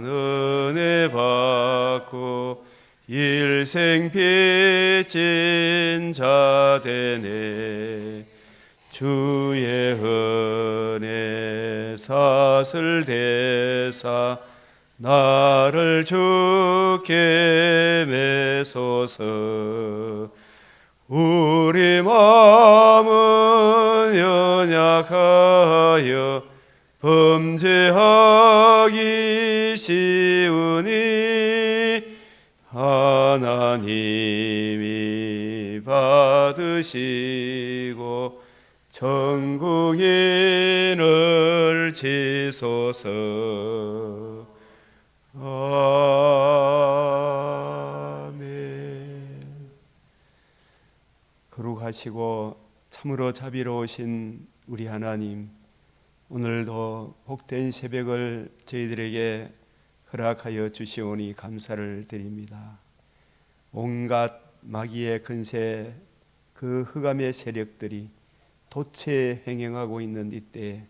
은혜 받고 일생 빚진 자 되네. 주의 은혜 사슬 대사 나를 주께 메소서. 우리 마음은 연약하여 범죄하기 쉬우니 하나님이 받으시고 천국인을 지소서. 아멘. 거룩하시고 참으로 자비로우신 우리 하나님, 오늘도 복된 새벽을 저희들에게 허락하여 주시오니 감사를 드립니다. 온갖 마귀의 근세, 그 흑암의 세력들이 도체 행행하고 있는 이때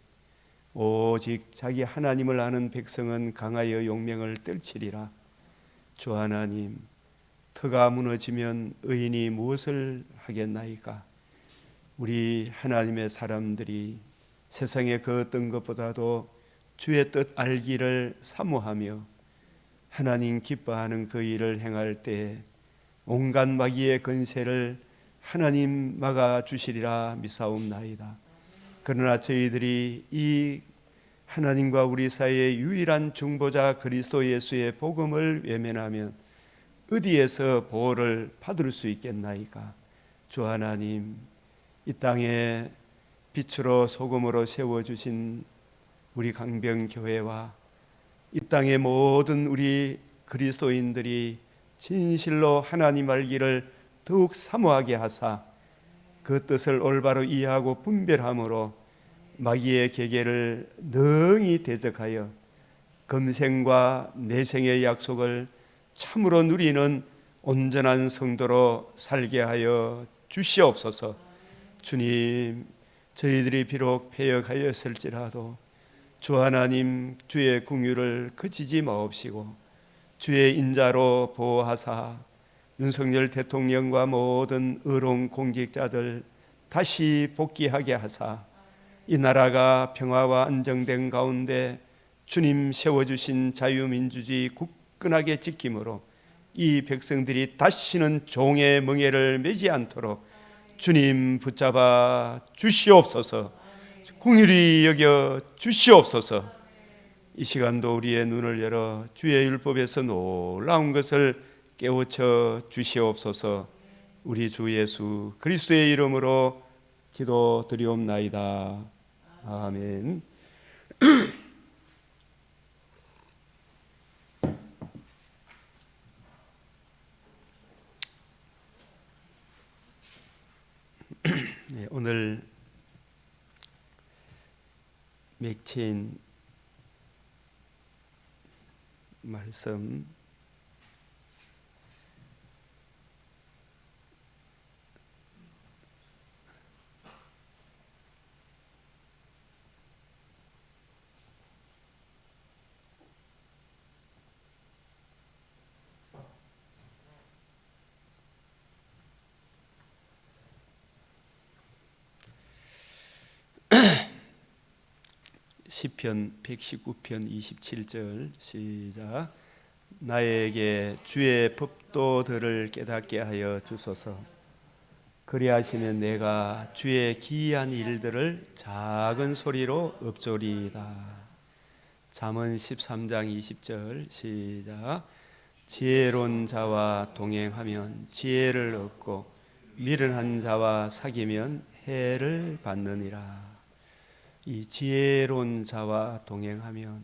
오직 자기 하나님을 아는 백성은 강하여 용맹을 떨치리라. 주 하나님, 터가 무너지면 의인이 무엇을 하겠나이까? 우리 하나님의 사람들이 세상의 그 어떤 것보다도 주의 뜻 알기를 사모하며 하나님 기뻐하는 그 일을 행할 때 온갖 마귀의 건세를 하나님 막아주시리라 믿사옵나이다. 그러나 저희들이 이 하나님과 우리 사이의 유일한 중보자 그리스도 예수의 복음을 외면하면 어디에서 보호를 받을 수 있겠나이까? 주 하나님, 이 땅에 빛으로 소금으로 세워주신 우리 강병교회와 이 땅의 모든 우리 그리스도인들이 진실로 하나님 알기를 더욱 사모하게 하사 그 뜻을 올바로 이해하고 분별함으로 마귀의 계계를 능히 대적하여 금생과 내생의 약속을 참으로 누리는 온전한 성도로 살게 하여 주시옵소서. 주님, 저희들이 비록 패역하였을지라도 주 하나님, 주의 긍휼을 그치지 마옵시고 주의 인자로 보호하사 윤석열 대통령과 모든 의로운 공직자들 다시 복귀하게 하사 이 나라가 평화와 안정된 가운데 주님 세워주신 자유민주주의 굳건하게 지킴으로 이 백성들이 다시는 종의 멍에를 매지 않도록 주님 붙잡아 주시옵소서. 긍휼히 여겨 주시옵소서. 이 시간도 우리의 눈을 열어 주의 율법에서 놀라운 것을 깨우쳐 주시옵소서. 우리 주 예수 그리스도의 이름으로 기도드리옵나이다. 아멘. 네, 오늘 맺힌 말씀 시편 119편 27절 시작. 나에게 주의 법도들을 깨닫게 하여 주소서. 그리하시면 내가 주의 기이한 일들을 작은 소리로 읊조리이다. 잠언 13장 20절 시작. 지혜로운 자와 동행하면 지혜를 얻고 미련한 자와 사귀면 해를 받느니라. 이 지혜로운 자와 동행하면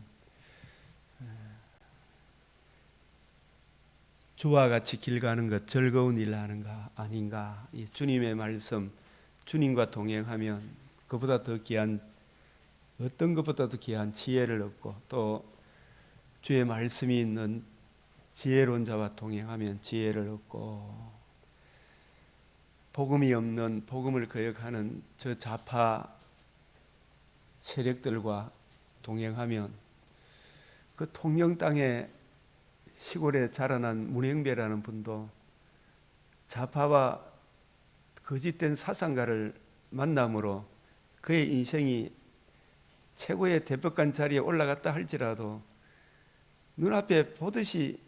주와 같이 길 가는 것 즐거운 일 하는가 아닌가? 이 주님의 말씀, 주님과 동행하면 그보다 더 귀한, 어떤 것보다도 귀한 지혜를 얻고 또 주의 말씀이 있는 지혜로운 자와 동행하면 지혜를 얻고, 복음이 없는, 복음을 거역하는 저 좌파 세력들과 동행하면 그 통영 땅에 시골에 자라난 문행배라는 분도 좌파와 거짓된 사상가를 만남으로 그의 인생이 최고의 대법관 자리에 올라갔다 할지라도 눈앞에 보듯이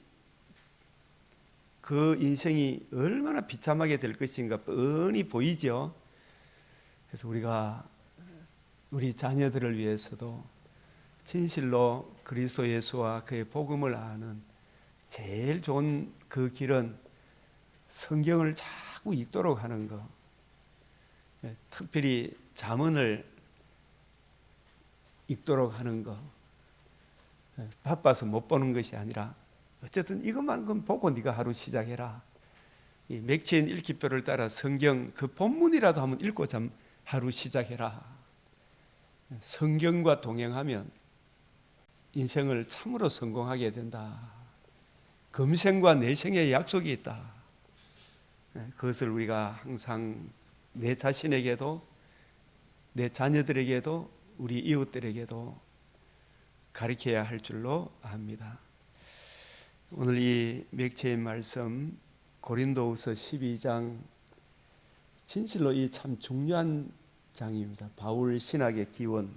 그 인생이 얼마나 비참하게 될 것인가 뻔히 보이죠. 그래서 우리가 우리 자녀들을 위해서도 진실로 그리스도 예수와 그의 복음을 아는 제일 좋은 그 길은 성경을 자꾸 읽도록 하는 것. 특별히 잠언을 읽도록 하는 것. 바빠서 못 보는 것이 아니라 어쨌든 이것만큼 보고 네가 하루 시작해라. 이 맥체인 읽기표를 따라 성경 그 본문이라도 한번 읽고 하루 시작해라. 성경과 동행하면 인생을 참으로 성공하게 된다. 금생과 내생의 약속이 있다. 그것을 우리가 항상 내 자신에게도 내 자녀들에게도 우리 이웃들에게도 가르쳐야 할 줄로 압니다. 오늘 이 맥체의 말씀 고린도후서 12장 진실로 이 참 중요한 장입니다. 바울 신학의 기원.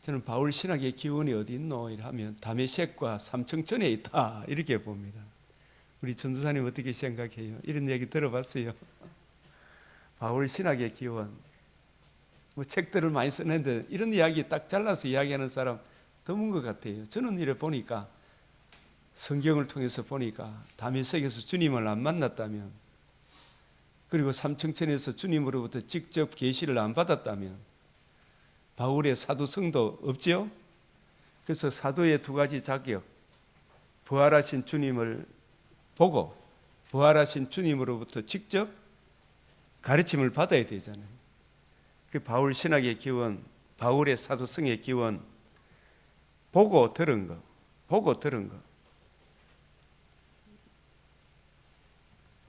저는 바울 신학의 기원이 어디 있노? 이러면 다메섹과 삼청천에 있다 이렇게 봅니다. 우리 전도사님 어떻게 생각해요? 이런 얘기 들어봤어요? 바울 신학의 기원. 뭐 책들을 많이 쓰는데 이런 이야기 딱 잘라서 이야기하는 사람 드문 것 같아요. 저는 이래 보니까 성경을 통해서 보니까 다메섹에서 주님을 안 만났다면, 그리고 삼청천에서 주님으로부터 직접 계시를 안 받았다면 바울의 사도성도 없지요. 그래서 사도의 두 가지 자격, 부활하신 주님을 보고 부활하신 주님으로부터 직접 가르침을 받아야 되잖아요. 그 바울 신학의 기원, 바울의 사도성의 기원, 보고 들은 거, 보고 들은 거.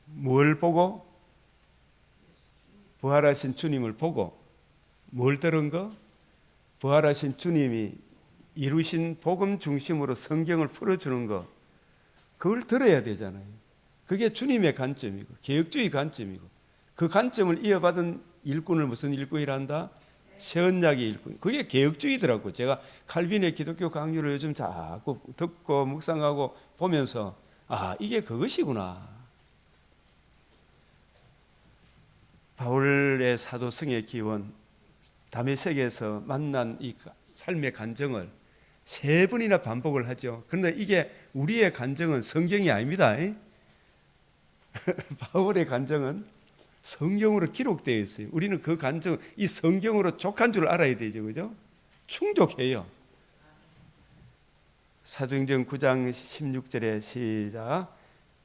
뭘 보고? 부활하신 주님을 보고. 뭘 들은 거? 부활하신 주님이 이루신 복음 중심으로 성경을 풀어주는 거, 그걸 들어야 되잖아요. 그게 주님의 관점이고 개혁주의 관점이고, 그 관점을 이어받은 일꾼을 무슨 일꾼이란다? 새언약의 일꾼. 그게 개혁주의더라고. 제가 칼빈의 기독교 강요를 요즘 자꾸 듣고 묵상하고 보면서 이게 그것이구나. 바울의 사도성의 기원, 다메섹에서 만난 이 삶의 간증을 세 번이나 반복을 하죠. 그런데 이게 우리의 간증은 성경이 아닙니다. 바울의 간증은 성경으로 기록되어 있어요. 우리는 그 간증, 이 성경으로 족한 줄 알아야 되죠. 그죠? 충족해요. 사도행전 9장 16절에 시작.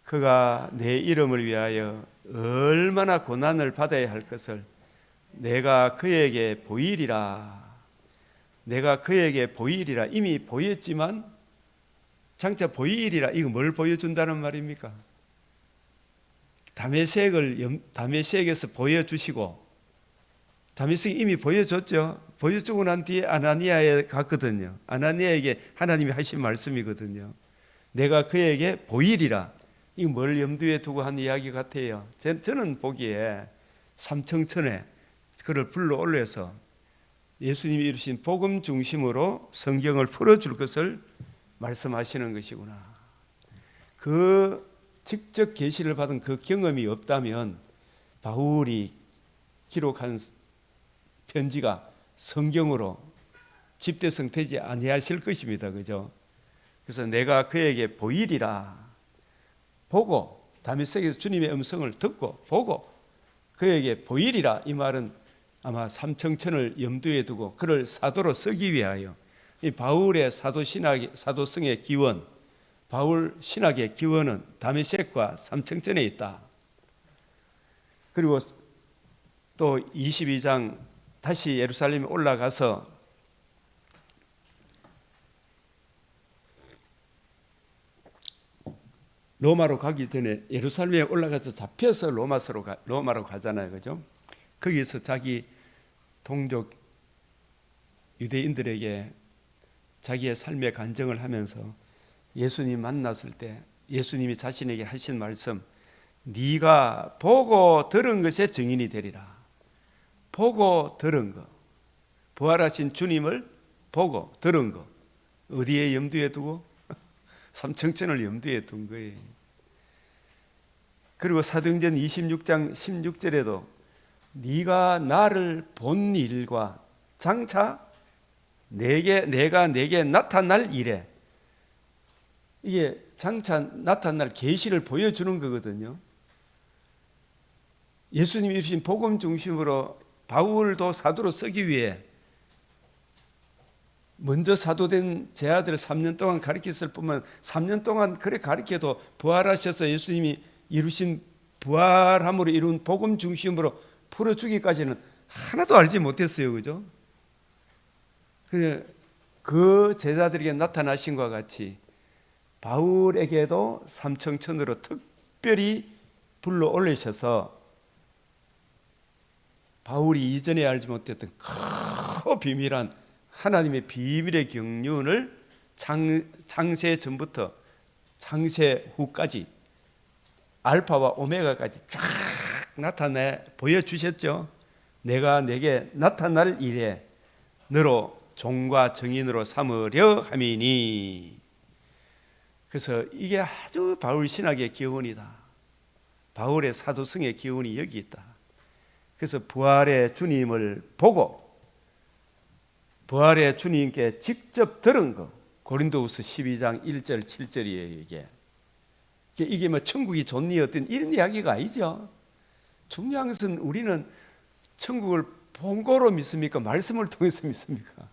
그가 내 이름을 위하여 얼마나 고난을 받아야 할 것을 내가 그에게 보이리라. 내가 그에게 보이리라. 이미 보였지만 장차 보이리라. 이거 뭘 보여준다는 말입니까? 다메섹에서 보여주시고, 다메섹이 이미 보여줬죠. 보여주고 난 뒤에 아나니아에 갔거든요. 아나니아에게 하나님이 하신 말씀이거든요. 내가 그에게 보이리라. 이거 뭘 염두에 두고 한 이야기 같아요. 저는 보기에 삼청천에 그를 불러 올려서 예수님이 이루신 복음 중심으로 성경을 풀어줄 것을 말씀하시는 것이구나. 그 직접 계시를 받은 그 경험이 없다면 바울이 기록한 편지가 성경으로 집대성 되지 아니하실 것입니다. 그죠? 그래서 내가 그에게 보이리라. 보고, 다메섹에서 주님의 음성을 듣고 보고 그에게 보이리라. 이 말은 아마 삼청천을 염두에 두고 그를 사도로 쓰기 위하여, 이 바울의 사도성의 기원, 바울 신학의 기원은 다메섹과 삼청천에 있다. 그리고 또 22장 다시 예루살렘에 올라가서 로마로 가기 전에 예루살렘에 올라가서 잡혀서 로마로 가잖아요. 그죠? 거기서 자기 동족 유대인들에게 자기의 삶의 간증을 하면서 예수님 만났을 때 예수님이 자신에게 하신 말씀, 네가 보고 들은 것의 증인이 되리라. 보고 들은 것, 부활하신 주님을 보고 들은 것, 어디에 염두에 두고? 삼청천을 염두에 둔 거예요. 그리고 사도행전 26장 16절에도 네가 나를 본 일과 장차 내가 내게 나타날 일에, 이게 장차 나타날 계시를 보여주는 거거든요. 예수님이 이루신 복음 중심으로 바울도 사도로 쓰기 위해 먼저 사도된 제 아들을 3년 동안 가르쳤을 뿐만 3년 동안 그래 가르쳐도 부활하셔서 예수님이 이루신 부활함으로 이룬 복음 중심으로 풀어주기까지는 하나도 알지 못했어요. 그죠? 그 제자들에게 나타나신 것과 같이 바울에게도 삼청천으로 특별히 불러 올리셔서 바울이 이전에 알지 못했던 큰 비밀한 하나님의 비밀의 경륜을 창세 전부터 창세 후까지 알파와 오메가까지 쫙 나타내 보여주셨죠. 내가 내게 나타날 일에 너로 종과 증인으로 삼으려 함이니. 그래서 이게 아주 바울 신학의 기원이다. 바울의 사도성의 기원이 여기 있다. 그래서 부활의 주님을 보고 부활의 주님께 직접 들은 거, 고린도후서 12장 1절 7절이에요. 이게 뭐 천국이 좋니 어떤 이런 이야기가 아니죠. 중요한 것은 우리는 천국을 본 거로 믿습니까? 말씀을 통해서 믿습니까?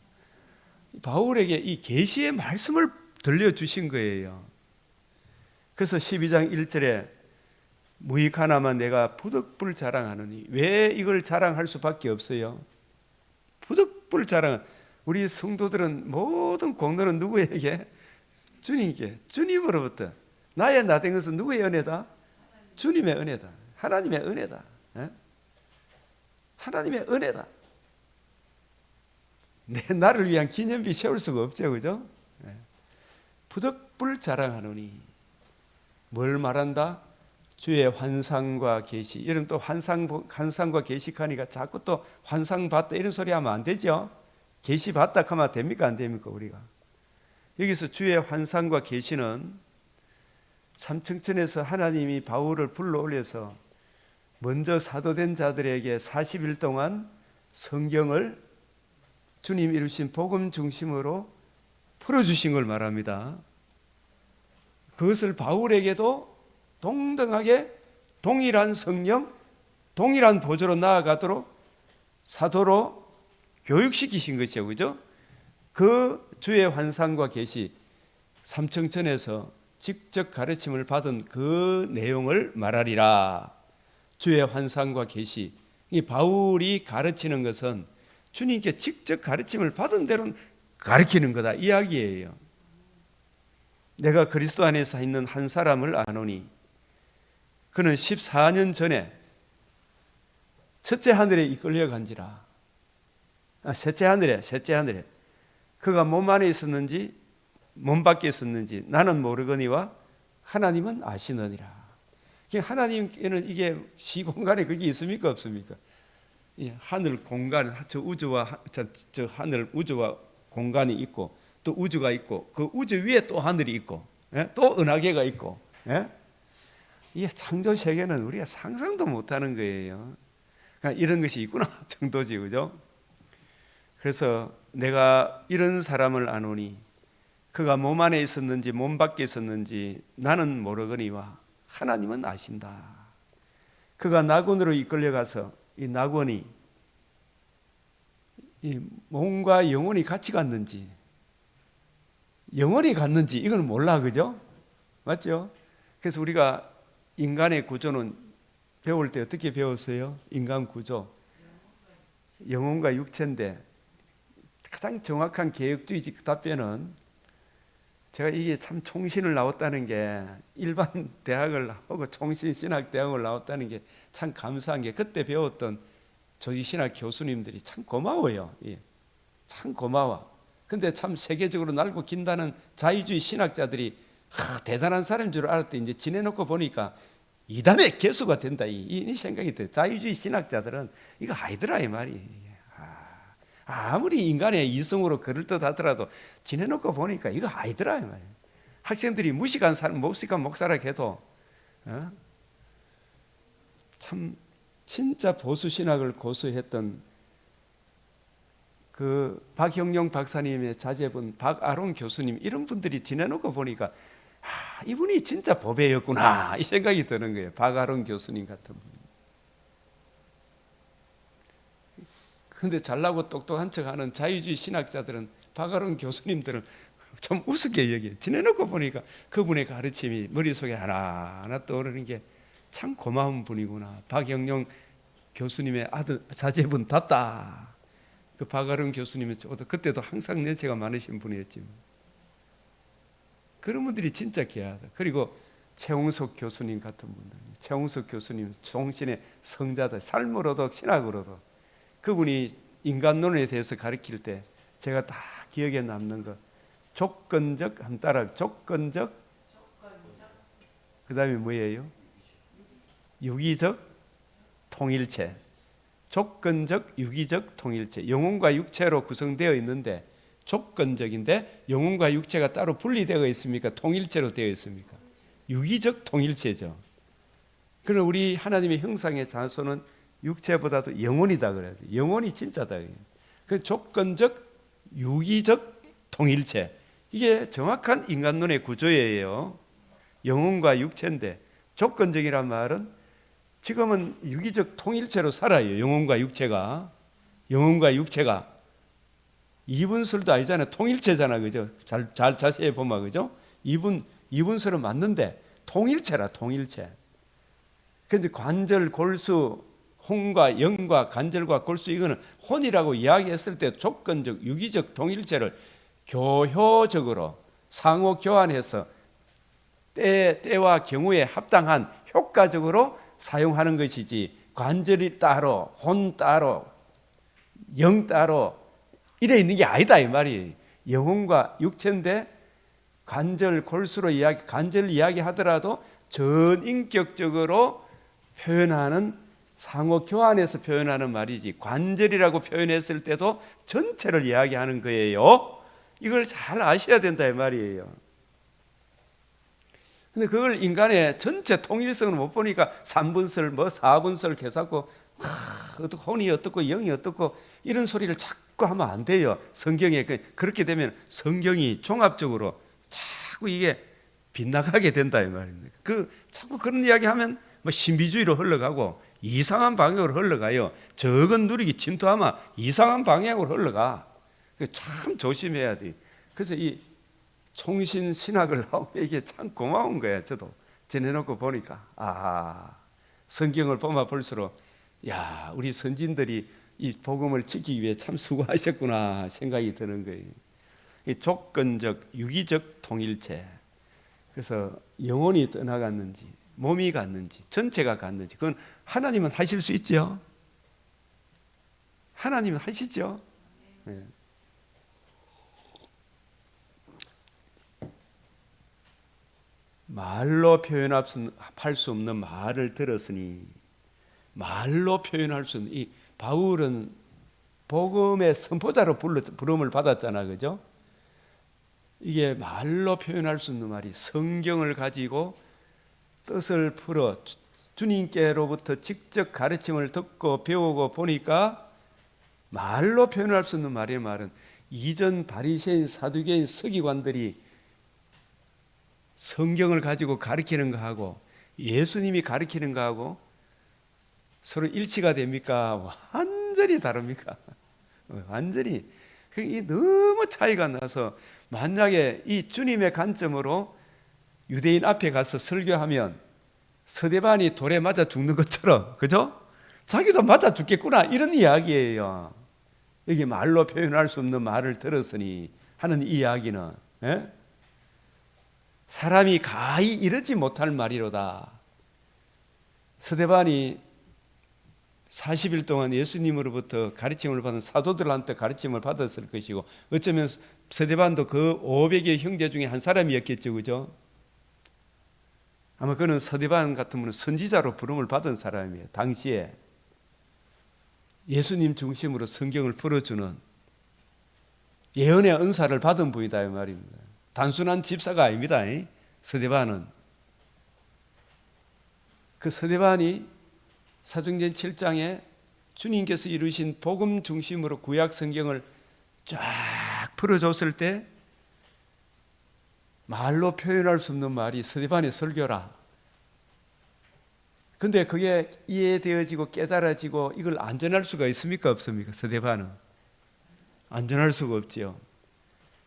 바울에게 이 계시의 말씀을 들려주신 거예요. 그래서 12장 1절에 무익 하나만 내가 부득불 자랑하느니, 왜 이걸 자랑할 수밖에 없어요? 부득불 자랑. 우리 성도들은 모든 공로는 누구에게? 주님께, 주님으로부터. 나의 나된 것은 누구의 은혜다? 주님의 은혜다. 하나님의 은혜다. 하나님의 은혜다. 나를 위한 기념비 세울 수가 없죠. 그죠? 부득불 자랑하노니 뭘 말한다? 주의 환상과 계시. 이런 또 환상과 계시하니까 자꾸 또 환상 봤다 이런 소리 하면 안 되죠. 계시 봤다 하면 됩니까? 안 됩니까? 우리가 여기서 주의 환상과 계시는 삼청천에서 하나님이 바울을 불러 올려서 먼저 사도된 자들에게 40일 동안 성경을 주님 이루신 복음 중심으로 풀어주신 걸 말합니다. 그것을 바울에게도 동등하게 동일한 성령, 동일한 보조로 나아가도록 사도로 교육시키신 것이죠. 그죠? 그 주의 환상과 계시, 삼청천에서 직접 가르침을 받은 그 내용을 말하리라. 주의 환상과 계시. 이 바울이 가르치는 것은 주님께 직접 가르침을 받은 대로 가르치는 거다 이야기예요. 내가 그리스도 안에서 있는 한 사람을 아노니 그는 14년 전에 첫째 하늘에 이끌려 간지라. 셋째 하늘에 그가 몸 안에 있었는지 몸 밖에 있었는지 나는 모르거니와 하나님은 아시느니라. 하나님께는 이게 시공간에 그게 있습니까 없습니까? 하늘 공간, 저 우주와 저 하늘 우주와 공간이 있고 또 우주가 있고 그 우주 위에 또 하늘이 있고 또 은하계가 있고 이 창조 세계는 우리가 상상도 못하는 거예요. 그러니까 이런 것이 있구나 정도지, 그죠? 그래서 내가 이런 사람을 아노니 그가 몸 안에 있었는지 몸 밖에 있었는지 나는 모르거니와 하나님은 아신다. 그가 낙원으로 이끌려가서 이 낙원이 이 몸과 영혼이 같이 갔는지 영혼이 갔는지 이건 몰라, 그죠? 맞죠? 그래서 우리가 인간의 구조는 배울 때 어떻게 배웠어요? 인간 구조 영혼과 육체인데 가장 정확한 개혁주의적 답변은 제가 이게 참 총신을 나왔다는 게 일반 대학을 하고 총신신학대학을 나왔다는 게 참 감사한 게 그때 배웠던 조지신학 교수님들이 참 고마워요. 참 고마워. 근데 참 세계적으로 날고 긴다는 자유주의 신학자들이 대단한 사람인 줄 알았더니 이제 지내놓고 보니까 이단의 개수가 된다 이 생각이 들어요. 자유주의 신학자들은 이거 아니더라 이 말이. 아무리 인간의 이성으로 그럴듯하더라도 지내놓고 보니까 이거 아니더라 이 말이에요. 학생들이 무식한 사람, 무식한 목사라 해도 참 진짜 보수 신학을 고수했던 그 박형룡 박사님의 자제분 박아론 교수님 이런 분들이 지내놓고 보니까 이분이 진짜 보배였구나 이 생각이 드는 거예요. 박아론 교수님 같은 분. 그런데 잘나고 똑똑한 척하는 자유주의 신학자들은 박아론 교수님들은 좀 우습게 여겨요. 지내놓고 보니까 그분의 가르침이 머릿속에 하나하나 떠오르는 게 참 고마운 분이구나. 박형룡 교수님의 아들 자제분답다. 그 박아론 교수님은 그때도 항상 연세가 많으신 분이었지만 그런 분들이 진짜 귀하다. 그리고 최홍석 교수님 같은 분들, 최홍석 교수님 종신의 성자다. 삶으로도 신학으로도 그분이 인간론에 대해서 가르칠 때 제가 다 기억에 남는 거 조건적 한 따라 조건적 그 다음에 뭐예요? 유기적 통일체. 조건적 유기적 통일체. 영혼과 육체로 구성되어 있는데 조건적인데 영혼과 육체가 따로 분리되어 있습니까? 통일체로 되어 있습니까? 유기적 통일체죠. 그럼 우리 하나님의 형상의 자손은 육체보다도 영혼이다 그래야죠. 영혼이 진짜다. 그 조건적 유기적 통일체. 이게 정확한 인간론의 구조예요. 영혼과 육체인데 조건적이란 말은 지금은 유기적 통일체로 살아요. 영혼과 육체가 이분설도 아니잖아요. 통일체잖아, 그죠? 잘 자세히 보면 그죠? 이분설은 맞는데 통일체라 통일체. 그런데 관절, 골수, 혼과 영과 관절과 골수 이거는 혼이라고 이야기했을 때 조건적 유기적 통일체를 교효적으로 상호 교환해서 때와 경우에 합당한 효과적으로 사용하는 것이지 관절이 따로 혼 따로 영 따로 이래 있는 게 아니다 이 말이에요. 영혼과 육체인데 관절 골수로 관절 이야기하더라도 전인격적으로 표현하는 상호 교환해서 표현하는 말이지 관절이라고 표현했을 때도 전체를 이야기하는 거예요. 이걸 잘 아셔야 된다 이 말이에요. 근데 그걸 인간의 전체 통일성을 못 보니까 3분설, 4분설 개사고 혼이 어떻고 영이 어떻고 이런 소리를 자꾸 하면 안 돼요. 성경에 그렇게 되면 성경이 종합적으로 자꾸 이게 빗나가게 된다 이 말입니다. 자꾸 그런 이야기하면 신비주의로 흘러가고 이상한 방향으로 흘러가요. 적은 누리기 침투하면 이상한 방향으로 흘러가. 참 조심해야 돼. 그래서 이 총신 신학을 하고 이게 참 고마운 거예요. 저도 지내놓고 보니까 성경을 보면 볼수록 우리 선진들이 이 복음을 지키기 위해 참 수고하셨구나 생각이 드는 거예요. 이 조건적 유기적 통일체. 그래서 영혼이 떠나갔는지 몸이 갔는지 전체가 갔는지 그건 하나님은 하실 수 있죠. 하나님은 하시죠. 네. 말로 표현할 수 없는 말을 들었으니 말로 표현할 수 없는 이 바울은 복음의 선포자로 부름을 받았잖아, 그죠? 이게 말로 표현할 수 없는 말이 성경을 가지고 뜻을 풀어 주님께로부터 직접 가르침을 듣고 배우고 보니까 말로 표현할 수 없는 말은 이전 바리새인 사두개인 서기관들이 성경을 가지고 가르치는 거하고 예수님이 가르치는 거하고 서로 일치가 됩니까? 완전히 다릅니까? 완전히. 이 너무 차이가 나서 만약에 이 주님의 관점으로 유대인 앞에 가서 설교하면 서대반이 돌에 맞아 죽는 것처럼, 그죠? 자기도 맞아 죽겠구나 이런 이야기예요. 여기 말로 표현할 수 없는 말을 들었으니 하는 이 이야기는 사람이 가히 이르지 못할 말이로다. 서대반이 40일 동안 예수님으로부터 가르침을 받은 사도들한테 가르침을 받았을 것이고 어쩌면 스데반도 그 500의 형제 중에 한 사람이었겠죠. 그죠? 아마 그는 스데반 같은 분은 선지자로 부름을 받은 사람이에요. 당시에 예수님 중심으로 성경을 풀어주는 예언의 은사를 받은 분이다 이 말입니다. 단순한 집사가 아닙니다. 스데반은. 그 스데반이 사도행전 7장에 주님께서 이루신 복음 중심으로 구약 성경을 쫙 풀어줬을 때 말로 표현할 수 없는 말이 스데반의 설교라. 근데 그게 이해되어지고 깨달아지고 이걸 안전할 수가 있습니까? 없습니까? 스데반은 안전할 수가 없지요.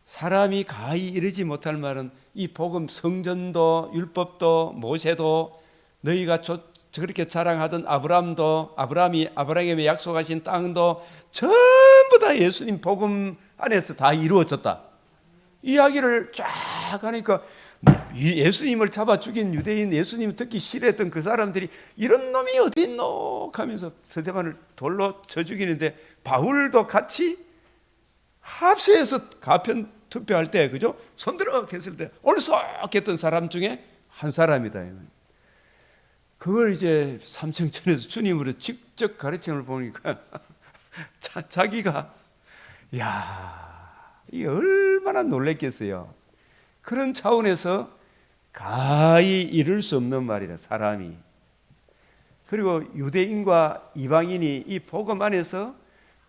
사람이 가히 이르지 못할 말은 이 복음 성전도 율법도 모세도 너희가 저렇게 자랑하던 아브라함이 아브라함에게 약속하신 땅도 전부 다 예수님 복음 안에서 다 이루어졌다. 이야기를 쫙 하니까 예수님을 잡아 죽인 유대인, 예수님 듣기 싫어했던 그 사람들이 이런 놈이 어디 있노 하면서 스데반을 돌로 쳐 죽이는데 바울도 같이 합세해서 가편 투표할 때, 그죠? 손들어 했을 때 올쏙했던 사람 중에 한 사람이다. 그걸 이제 삼층천에서 주님으로 직접 가르침을 보니까 자기가 이게 얼마나 놀랬겠어요. 그런 차원에서 가히 이룰 수 없는 말이라 사람이. 그리고 유대인과 이방인이 이 복음 안에서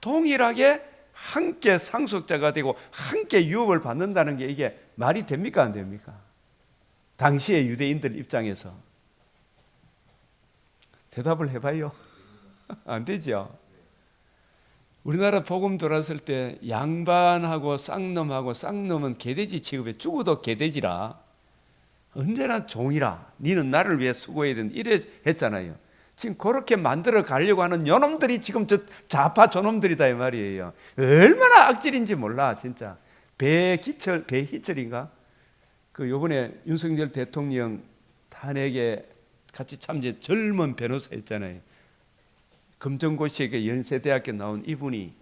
동일하게 함께 상속자가 되고 함께 유업을 받는다는 게 이게 말이 됩니까 안 됩니까? 당시의 유대인들 입장에서 대답을 해봐요. 안 되죠. 우리나라 복음 돌았을 때 양반하고 쌍놈은 개돼지 취급해. 죽어도 개돼지라. 언제나 종이라. 니는 나를 위해 수고해야 된다. 이래 했잖아요. 지금 그렇게 만들어 가려고 하는 요놈들이 지금 저 좌파 저놈들이다 이 말이에요. 얼마나 악질인지 몰라 진짜. 배희철인가? 그 요번에 윤석열 대통령 탄핵에 같이 참여한 젊은 변호사였잖아요. 검정고시에 연세대학교 나온 이분이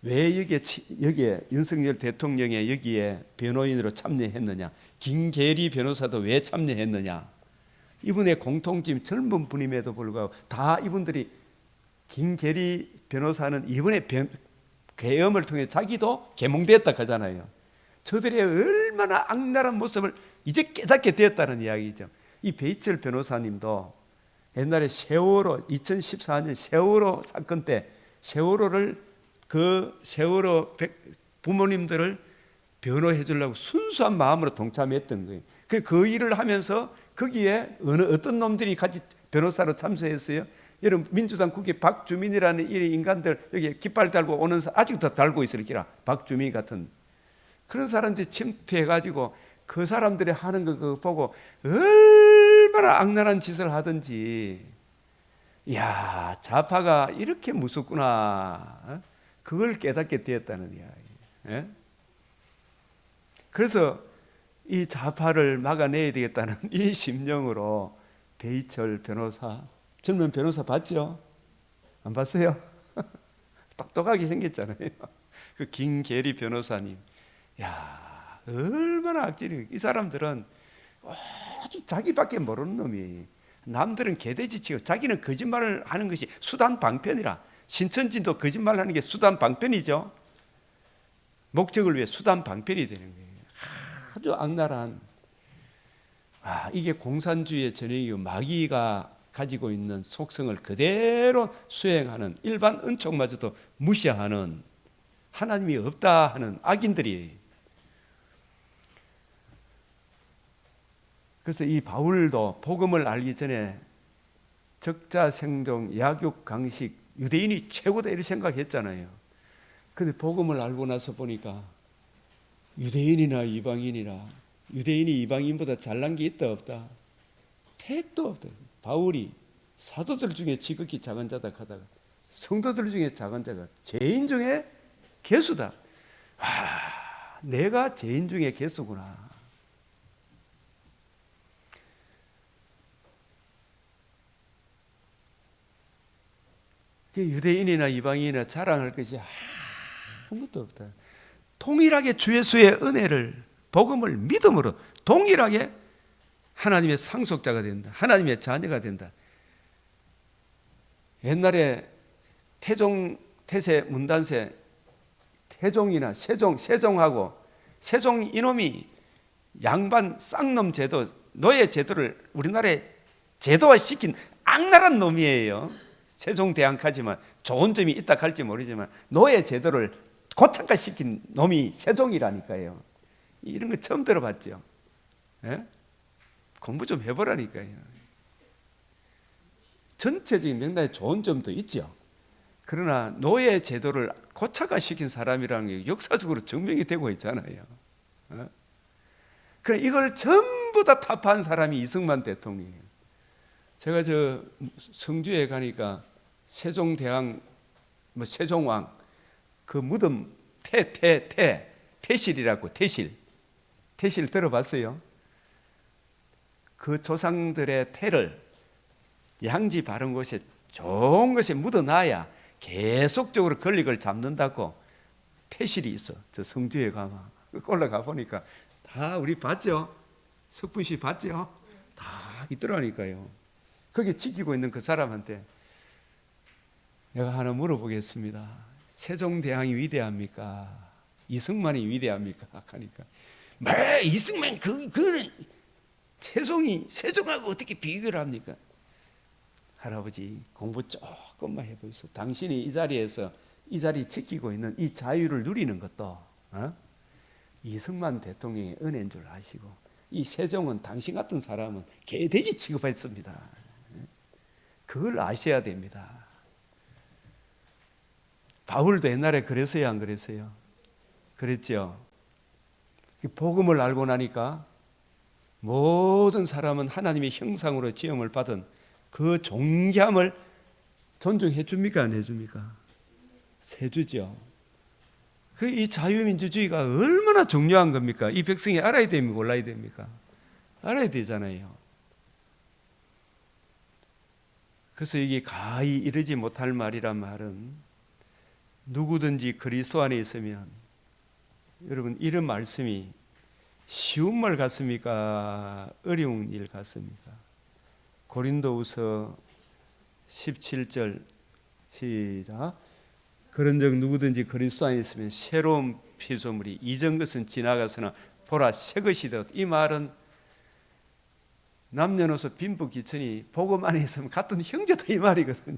왜 여기에 윤석열 대통령의 여기에 변호인으로 참여했느냐? 김계리 변호사도 왜 참여했느냐? 이분의 공통점 젊은 분임에도 불구하고 다 이분들이 김계리 변호사는 이번에 계엄을 통해 자기도 계몽됐다 하잖아요. 저들의 얼마나 악랄한 모습을 이제 깨닫게 되었다는 이야기죠. 이 베이철 변호사님도 옛날에 세월호 2014년 세월호 사건 때 세월호 부모님들을 변호해 주려고 순수한 마음으로 동참했던 거예요. 그 일을 하면서 거기에 어떤 놈들이 같이 변호사로 참석했어요. 여러분 민주당 국회 박주민이라는 이 인간들 여기 깃발 달고 오는 아직도 달고 있을 기라. 박주민 같은 그런 사람들이 침투해가지고 그 사람들이 하는 거 보고 얼마나 악랄한 짓을 하든지, 이야 좌파가 이렇게 무섭구나. 그걸 깨닫게 되었다는 이야기. 예? 그래서 이 좌파를 막아내야 되겠다는 이 심령으로 베이철 변호사, 젊은 변호사 봤죠? 안 봤어요? 똑똑하게 생겼잖아요. 그 김계리 변호사님, 야 얼마나 악질이. 이 사람들은 오직 자기밖에 모르는 놈이. 남들은 개돼지 치고 자기는 거짓말을 하는 것이 수단 방편이라. 신천지도 거짓말하는 게 수단 방편이죠. 목적을 위해 수단 방편이 되는 거예요. 아주 악랄한. 이게 공산주의의 전형이고 마귀가 가지고 있는 속성을 그대로 수행하는, 일반 은총마저도 무시하는, 하나님이 없다 하는 악인들이. 그래서 이 바울도 복음을 알기 전에 적자생존, 약육, 강식, 유대인이 최고다 이렇게 생각했잖아요. 그런데 복음을 알고 나서 보니까 유대인이나 이방인이나, 유대인이 이방인보다 잘난 게 있다 없다? 택도 없다. 바울이 사도들 중에 지극히 작은 자다 하다가 성도들 중에 작은 자가 죄인 중에 개수다. 내가 죄인 중에 개수구나. 유대인이나 이방인이나 자랑할 것이 아무것도 없다. 동일하게 주 예수의 은혜를, 복음을 믿음으로 동일하게 하나님의 상속자가 된다. 하나님의 자녀가 된다. 옛날에 태종, 태세, 문단세, 태종이나 세종하고 세종 이놈이 양반 쌍놈 제도, 노예 제도를 우리나라에 제도화시킨 악랄한 놈이에요. 세종대왕까지만 좋은 점이 있다 할지 모르지만 노예 제도를 고착화시킨 놈이 세종이라니까요. 이런 거 처음 들어봤죠. 예? 공부 좀 해보라니까요. 전체적인 맥락에 좋은 점도 있죠. 그러나 노예 제도를 고착화시킨 사람이라는 게 역사적으로 증명이 되고 있잖아요. 그래 이걸 전부 다 타파한 사람이 이승만 대통령이에요. 제가 저 성주에 가니까 세종대왕, 세종왕 그 무덤 태실이라고 태실 들어봤어요? 그 조상들의 태를 양지 바른 곳에 좋은 곳에 묻어놔야 계속적으로 권력을 잡는다고 태실이 있어. 저 성주에 가면 올라가 보니까 다 우리 봤죠? 석분씨 봤죠? 다 있더라니까요. 거기 지키고 있는 그 사람한테 내가 하나 물어보겠습니다. 세종대왕이 위대합니까? 이승만이 위대합니까? 하니까 왜 이승만 그는 세종하고 어떻게 비교를 합니까? 할아버지 공부 조금만 해보세요. 당신이 이 자리에서 이 자리 지키고 있는 이 자유를 누리는 것도 이승만 대통령의 은혜인 줄 아시고 이 세종은 당신 같은 사람은 개돼지 취급했습니다. 그걸 아셔야 됩니다. 바울도 옛날에 그랬어요, 안 그랬어요? 그랬죠. 복음을 알고 나니까 모든 사람은 하나님의 형상으로 지음을 받은 그 존귀함을 존중해 줍니까, 안 해줍니까? 해주죠. 이 자유민주주의가 얼마나 중요한 겁니까? 이 백성이 알아야 됩니까, 몰라야 됩니까? 알아야 되잖아요. 그래서 이게 가히 이르지 못할 말이란 말은 누구든지 그리스도 안에 있으면, 여러분 이런 말씀이 쉬운 말 같습니까? 어려운 일 같습니까? 고린도후서 17절 시작. 그런즉 누구든지 그리스도 안에 있으면 새로운 피조물이 이전 것은 지나가서나 보라 새 것이 되었다. 이 말은 남녀노소 빈부귀천이 복음 안에 있으면 같은 형제다 이 말이거든요.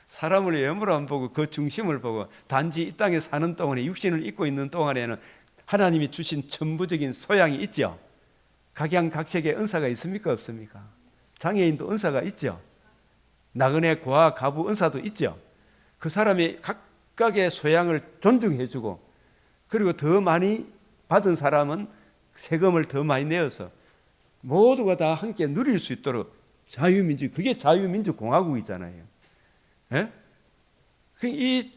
사람을 외모로 안 보고 그 중심을 보고 단지 이 땅에 사는 동안에 육신을 입고 있는 동안에는 하나님이 주신 전부적인 소양이 있죠. 각양각색의 은사가 있습니까, 없습니까? 장애인도 은사가 있죠. 나그네 고아 가부 은사도 있죠. 그 사람이 각각의 소양을 존중해주고, 그리고 더 많이 받은 사람은 세금을 더 많이 내어서 모두가 다 함께 누릴 수 있도록 자유민주, 그게 자유민주공화국이잖아요. 예? 이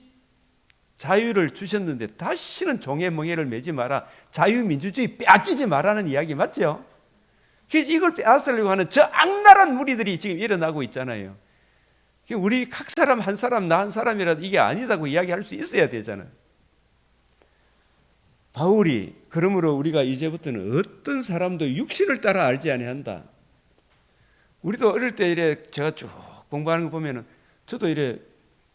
자유를 주셨는데 다시는 종의 멍에를 매지 마라, 자유민주주의 빼앗기지 마라는 이야기 맞죠? 이걸 빼앗으려고 하는 저 악랄한 무리들이 지금 일어나고 있잖아요. 우리 각 사람 한 사람 나 한 사람이라도 이게 아니다고 이야기할 수 있어야 되잖아요. 바울이 그러므로 우리가 이제부터는 어떤 사람도 육신을 따라 알지 아니한다. 우리도 어릴 때 이래 제가 쭉 공부하는 거 보면은 저도 이래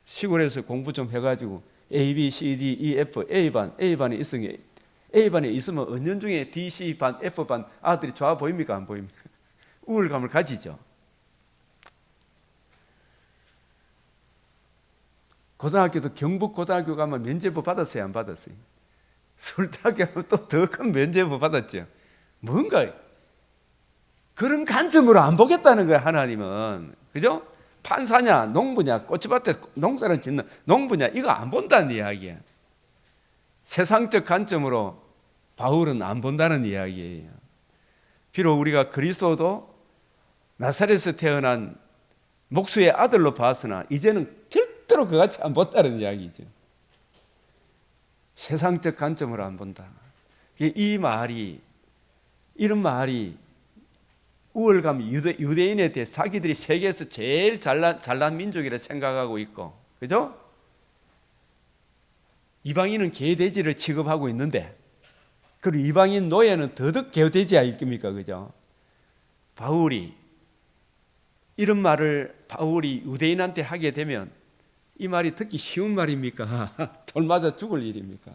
시골에서 공부 좀 해가지고 A, B, C, D, E, F, A반에 있으면 A반에 있으면 은연중에 D, C반, F반 아들이 좋아 보입니까, 안 보입니까? 우울감을 가지죠. 고등학교도 경북고등학교 가면 면제부 받았어요, 안 받았어요? 서울대학교 가면 또 더 큰 면제부 받았죠. 뭔가 그런 관점으로 안 보겠다는 거야, 하나님은. 그죠? 판사냐, 농부냐, 고추밭에 농사를 짓는 농부냐, 이거 안 본다는 이야기야. 세상적 관점으로 바울은 안 본다는 이야기예요. 비록 우리가 그리스도도 나사렛에서 태어난 목수의 아들로 봤으나 이제는 절대로 그같이 안 본다는 이야기죠. 세상적 관점으로 안 본다. 이 말이, 이런 말이 우월감, 유대인에 대해 자기들이 세계에서 제일 잘난 민족이라 생각하고 있고, 그죠? 이방인은 개돼지를 취급하고 있는데, 그리고 이방인 노예는 더덕 개돼지 아닙니까? 그죠? 바울이 이런 말을 바울이 유대인한테 하게 되면 이 말이 듣기 쉬운 말입니까? 돌 맞아 죽을 일입니까?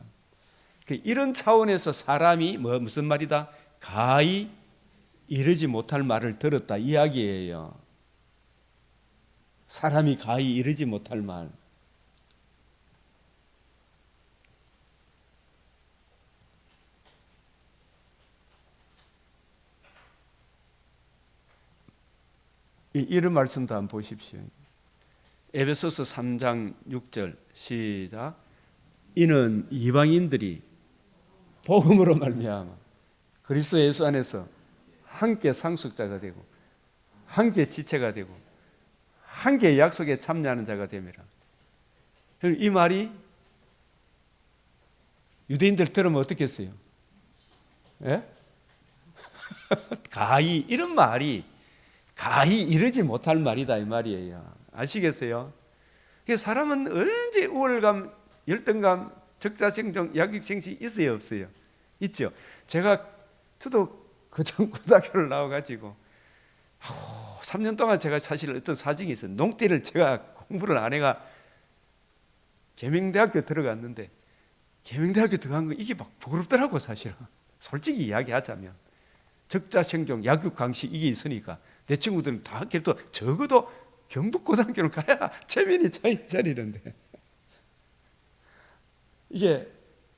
이런 차원에서 사람이 무슨 말이다? 가히 이르지 못할 말을 들었다 이야기예요. 사람이 가히 이르지 못할 말. 이런 말씀도 한번 보십시오. 에베소서 3장 6절 시작. 이는 이방인들이 복음으로 말미암아 그리스도 예수 안에서 함께 상속자가 되고 함께 지체가 되고 함께 약속에 참여하는 자가 됨이라. 이 말이 유대인들 들으면 어떻겠어요? 예? 가히 이런 말이 가히 이르지 못할 말이다 이 말이에요. 아시겠어요? 사람은 언제 우월감, 열등감, 적자생존, 약육생시 있어요 없어요? 있죠. 저도 그전 고등학교를 나와가지고 3년 동안 제가 사실 어떤 사정이 있어요. 농대를 제가 공부를 안 해가 계명대학교 들어갔는데 계명대학교 들어간 거 이게 막 부끄럽더라고 사실은. 솔직히 이야기하자면 적자생존, 약육강시 이게 있으니까 내 친구들은 다 그래도 적어도 경북고등학교를 가야 체면이 차리는데 이게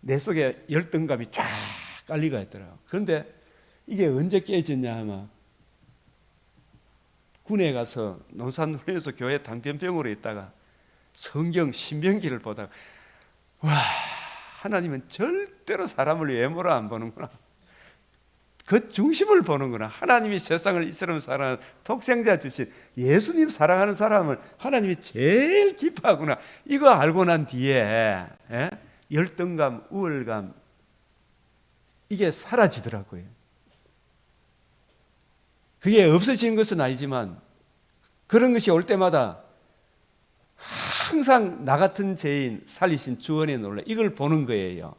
내 속에 열등감이 쫙 깔리가 있더라고요. 그런데 이게 언제 깨졌냐 하면 군에 가서 논산훈련소 교회 당변병으로 있다가 성경 신명기를 보다가 와, 하나님은 절대로 사람을 외모로 안 보는구나. 그 중심을 보는구나. 하나님이 세상을 이처럼 사랑하는 독생자 주신 예수님 사랑하는 사람을 하나님이 제일 기뻐하구나. 이거 알고 난 뒤에 열등감, 우월감 이게 사라지더라고요. 그게 없어지는 것은 아니지만 그런 것이 올 때마다 항상 나 같은 죄인 살리신 주원의 놀라 이걸 보는 거예요.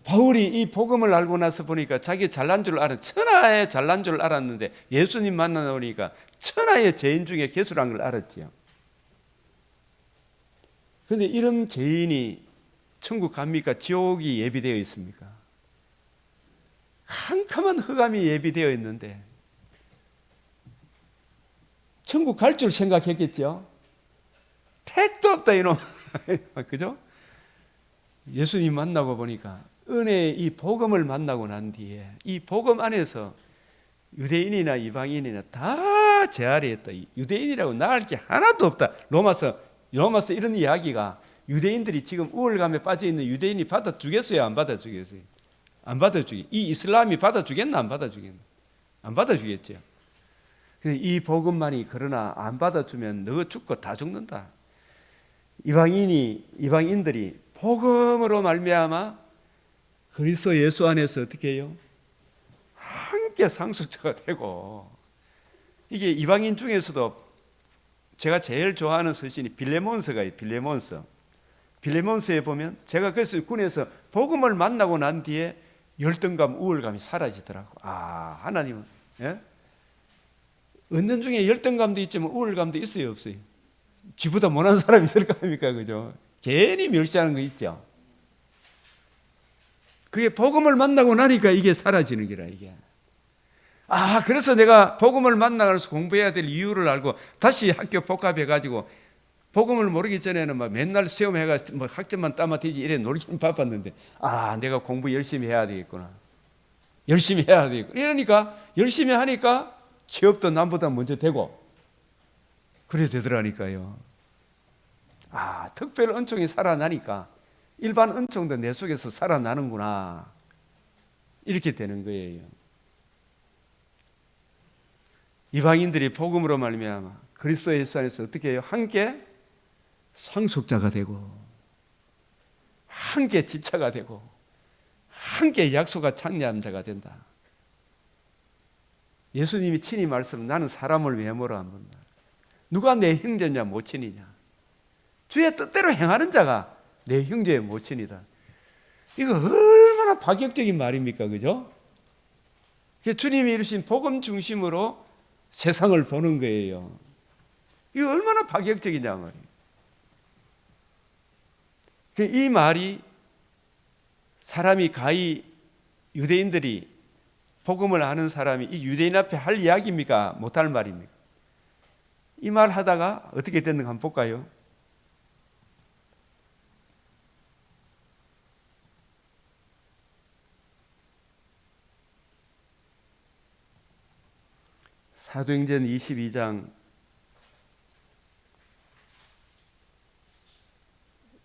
바울이 이 복음을 알고 나서 보니까 자기 잘난 줄 알았, 천하의 잘난 줄 알았는데 예수님 만나 보니까 천하의 죄인 중에 괴수란 걸 알았지요. 그런데 이런 죄인이 천국 갑니까? 지옥이 예비되어 있습니까? 캄캄한 흑암이 예비되어 있는데 천국 갈 줄 생각했겠죠? 택도 없다 이놈. 그죠? 예수님 만나고 보니까 은혜의 이 복음을 만나고 난 뒤에 이 복음 안에서 유대인이나 이방인이나 다 제 아래에 있다. 유대인이라고 나을 게 하나도 없다. 로마서 이런 이야기가 유대인들이 지금 우월감에 빠져 있는 유대인이 받아주겠어요? 안 받아주겠어요? 안 받아주겠. 이 이슬람이 받아주겠나? 안 받아주겠나? 안 받아주겠죠. 이 복음만이 그러나 안 받아주면 너 죽고 다 죽는다. 이방인들이 복음으로 말미암아 그리스도 예수 안에서 어떻게 해요? 함께 상속자가 되고, 이게 이방인 중에서도 제가 제일 좋아하는 서신이 빌레몬서가 있어요. 빌레몬서에 보면 제가 그래서 군에서 복음을 만나고 난 뒤에 열등감, 우월감이 사라지더라고. 아, 하나님은 은연 중에 열등감도 있지만 우월감도 있어요, 없어요? 지보다 못한 사람이 있을 거 아닙니까, 그죠? 괜히 멸시하는 거 있죠. 그게 복음을 만나고 나니까 이게 사라지는 기라 이게. 아, 그래서 내가 복음을 만나서 공부해야 될 이유를 알고 다시 학교 복합해가지고 복음을 모르기 전에는 막 맨날 시험해가지고 뭐 학점만 따면 되지 이래 놀긴 바빴는데 아, 내가 공부 열심히 해야 되겠구나. 열심히 해야 되겠구나. 이러니까 열심히 하니까 취업도 남보다 먼저 되고 그래 되더라니까요. 아, 특별 은총이 살아나니까 일반 은총도 내 속에서 살아나는구나. 이렇게 되는 거예요. 이방인들이 복음으로 말미암아 그리스도 예수 안에서 어떻게 해요? 함께 상속자가 되고 함께 지체가 되고 함께 약속과 참여하는 자가 된다. 예수님이 친히 말씀 나는 사람을 외모로 안 본다. 누가 내 형제냐 모친이냐. 주의 뜻대로 행하는 자가 내 형제의 모친이다. 이거 얼마나 파격적인 말입니까? 그죠? 주님이 이루신 복음 중심으로 세상을 보는 거예요. 이거 얼마나 파격적이냐 말이에요. 이 말이 사람이 가히 유대인들이 복음을 아는 사람이 이 유대인 앞에 할 이야기입니까? 못할 말입니까? 이 말 하다가 어떻게 됐는가 한번 볼까요? 사도행전 22장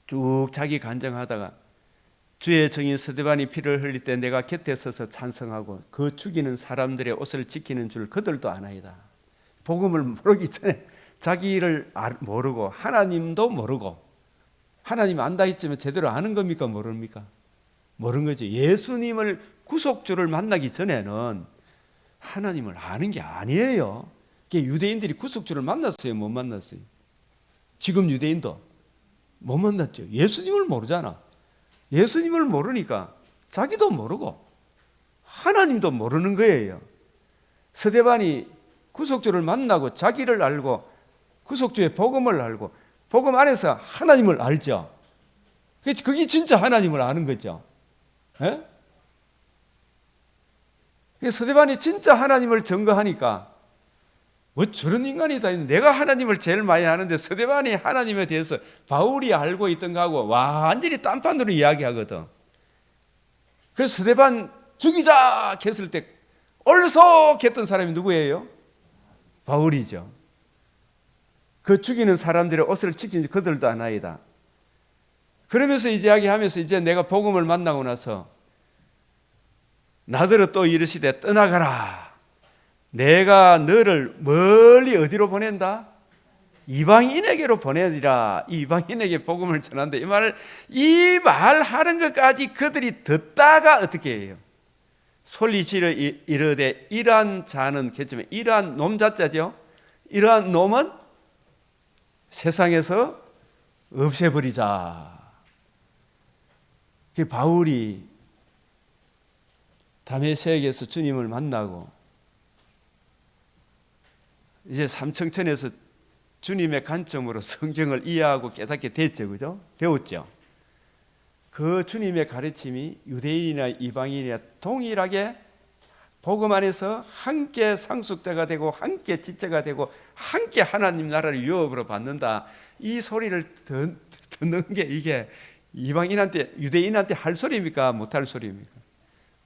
쭉 자기 간증하다가 주의 증인 스데반이 피를 흘릴 때 내가 곁에 서서 찬성하고 그 죽이는 사람들의 옷을 지키는 줄 그들도 아나이다. 복음을 모르기 전에 자기를 모르고 하나님도 모르고, 하나님 안다 했지만 제대로 아는 겁니까 모릅니까? 모르는 거죠. 예수님을 구속주를 만나기 전에는 하나님을 아는 게 아니에요. 유대인들이 구속주를 만났어요, 못 만났어요? 지금 유대인도 못 만났죠. 예수님을 모르잖아. 예수님을 모르니까 자기도 모르고 하나님도 모르는 거예요. 스데반이 구속주를 만나고 자기를 알고 구속주의 복음을 알고 복음 안에서 하나님을 알죠. 그게 진짜 하나님을 아는 거죠. 예? 스데반이 진짜 하나님을 증거하니까 저런 인간이 다 있는데 내가 하나님을 제일 많이 아는데 스데반이 하나님에 대해서 바울이 알고 있던 거하고 완전히 딴판으로 이야기하거든. 그래서 스데반 죽이자 했을 때 얼석했던 사람이 누구예요? 바울이죠. 그 죽이는 사람들의 옷을 지키는 그들도 아나이다. 그러면서 이야기하면서 이제 내가 복음을 만나고 나서 나더러 또 이르시되 떠나가라. 내가 너를 멀리 어디로 보낸다? 이방인에게로 보내리라. 이방인에게 복음을 전한다. 이 말 하는 것까지 그들이 듣다가 어떻게 해요? 솔리지르 이르되 이러한 자는 겠지만 이러한 놈 자자죠. 이러한 놈은 세상에서 없애버리자. 바울이 다메섹에서 주님을 만나고 이제 삼청천에서 주님의 관점으로 성경을 이해하고 깨닫게 됐죠. 그죠? 배웠죠. 그 주님의 가르침이 유대인이나 이방인이나 동일하게 복음 안에서 함께 상속자가 되고 함께 지체가 되고 함께 하나님 나라를 유업으로 받는다. 이 소리를 듣는 게 이게 이방인한테 유대인한테 할 소리입니까? 못할 소리입니까?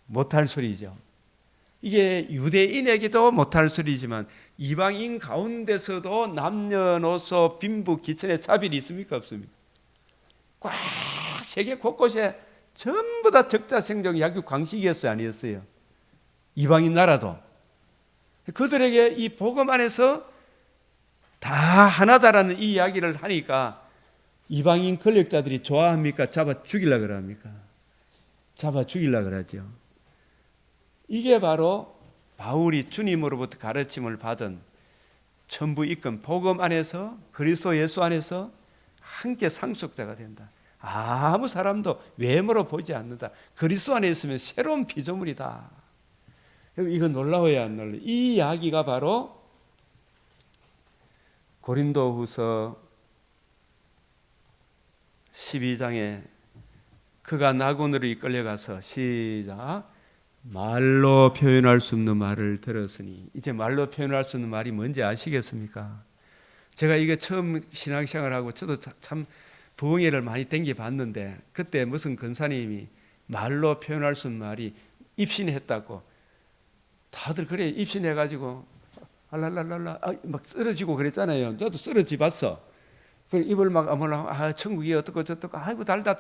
못할 소리죠. 이게 유대인에게도 못할 소리지만 이방인 가운데서도 남녀노소 빈부 기천의 차별이 있습니까? 없습니까? 꽉 세계 곳곳에 전부 다 적자생존 약육 광식이었어요? 아니었어요? 이방인 나라도 그들에게 이 복음 안에서 다 하나다라는 이 이야기를 하니까 이방인 권력자들이 좋아합니까? 잡아 죽이려고 합니까? 잡아 죽이려고 하죠. 이게 바로 바울이 주님으로부터 가르침을 받은 천부 이권 복음 안에서 그리스도 예수 안에서 함께 상속자가 된다. 아무 사람도 외모로 보지 않는다. 그리스도 안에 있으면 새로운 피조물이다. 이거 놀라워야 안 놀라워요. 이 이야기가 바로 고린도후서 12장에 그가 나곤으로 이끌려가서 시작 말로 표현할 수 없는 말을 들었으니 이제 말로 표현할 수 없는 말이 뭔지 아시겠습니까? 제가 이게 처음 신앙생활하고 저도 참 부흥회를 많이 댕겨 봤는데 그때 무슨 권사님이 말로 표현할 수 없는 말이 입신했다고 다들 그래 입신해가지고 알랄랄랄라 막 쓰러지고 그랬잖아요. 저도 쓰러지 봤어. 입을 막 아무나 천국이 어떻고 저떻고 아이고 달다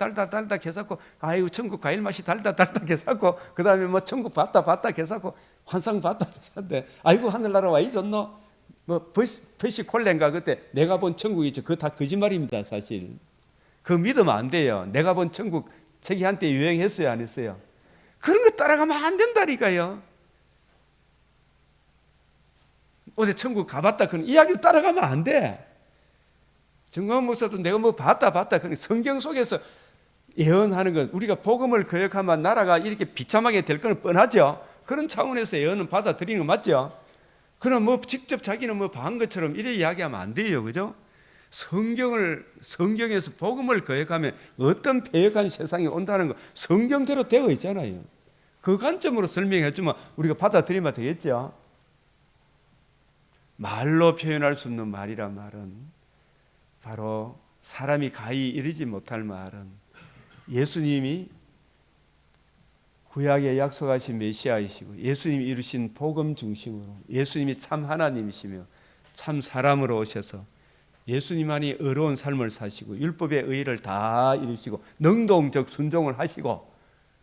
개사고 아이고 천국 과일 맛이 달다 개사고 그 다음에 뭐 천국 봤다 개사고 환상 봤다 개사인데 아이고 하늘나라 와 있었노 뭐 버시 콜렌가 그때 내가 본 천국이 있죠. 그거 다 거짓말입니다. 사실 그거 믿으면 안 돼요. 내가 본 천국 책이 한때 유행했어요 안 했어요? 그런 거 따라가면 안 된다니까요. 어디 천국 가봤다 그런 이야기를 따라가면 안 돼. 정광훈 목사도 내가 뭐 봤다 그런 성경 속에서 예언하는 건 우리가 복음을 거역하면 나라가 이렇게 비참하게 될 건 뻔하죠. 그런 차원에서 예언은 받아들이는 거 맞죠? 그럼 뭐 직접 자기는 뭐 봐한 것처럼 이래 이야기하면 안 돼요. 그죠? 성경에서 복음을 거역하면 어떤 패역한 세상이 온다는 거 성경대로 되어 있잖아요. 그 관점으로 설명해 주면 우리가 받아들이면 되겠죠. 말로 표현할 수 없는 말이란 말은 바로 사람이 가히 이르지 못할 말은 예수님이 구약에 약속하신 메시아이시고 예수님이 이루신 복음 중심으로 예수님이 참 하나님이시며 참 사람으로 오셔서 예수님만이 의로운 삶을 사시고 율법의 의의를 다 이루시고 능동적 순종을 하시고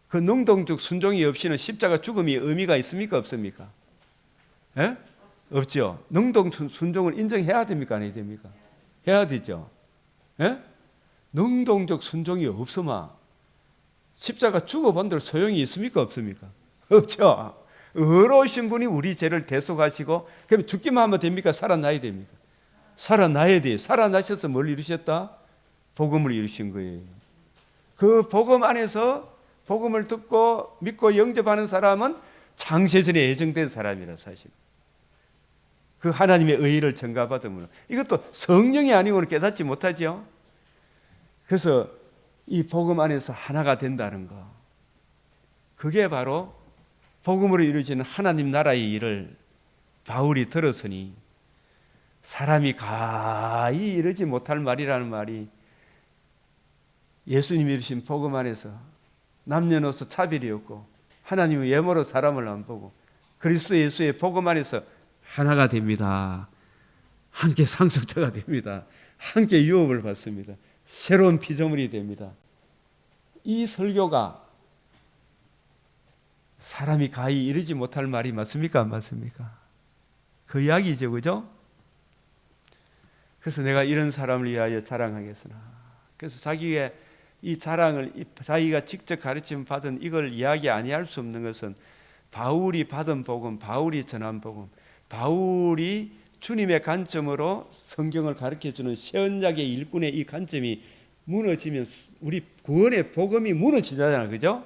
그 능동적 순종이 없이는 십자가 죽음이 의미가 있습니까 없습니까? 예? 없죠. 능동 순종을 인정해야 됩니까 안 해야 됩니까? 해야 되죠. 예? 능동적 순종이 없으면 십자가 죽어본들 소용이 있습니까 없습니까? 없죠. 의로우신 분이 우리 죄를 대속하시고 그럼 죽기만 하면 됩니까? 살아나야 됩니까? 살아나야 돼요. 살아나셔서 뭘 이루셨다? 복음을 이루신 거예요. 그 복음 안에서 복음을 듣고 믿고 영접하는 사람은 창세전에 예정된 사람이라 사실. 그 하나님의 의의를 전가받으면 이것도 성령이 아니고는 깨닫지 못하죠. 그래서 이 복음 안에서 하나가 된다는 거, 그게 바로 복음으로 이루어지는 하나님 나라의 일을 바울이 들었으니 사람이 가히 이르지 못할 말이라는 말이 예수님이 이루신 복음 안에서 남녀노소 차별이 없고 하나님의 외모로 사람을 안 보고 그리스도 예수의 복음 안에서 하나가 됩니다. 함께 상속자가 됩니다. 함께 유업을 받습니다. 새로운 피조물이 됩니다. 이 설교가 사람이 가히 이르지 못할 말이 맞습니까? 안 맞습니까? 그 이야기죠. 그죠? 그래서 내가 이런 사람을 위하여 자랑하겠으나, 그래서 자기의 이 자랑을 자기가 직접 가르침 받은 이걸 이야기 아니할 수 없는 것은 바울이 받은 복음, 바울이 전한 복음, 바울이 주님의 관점으로 성경을 가르쳐주는 새언약의 일꾼의 이 관점이 무너지면 우리 구원의 복음이 무너지잖아요. 그죠?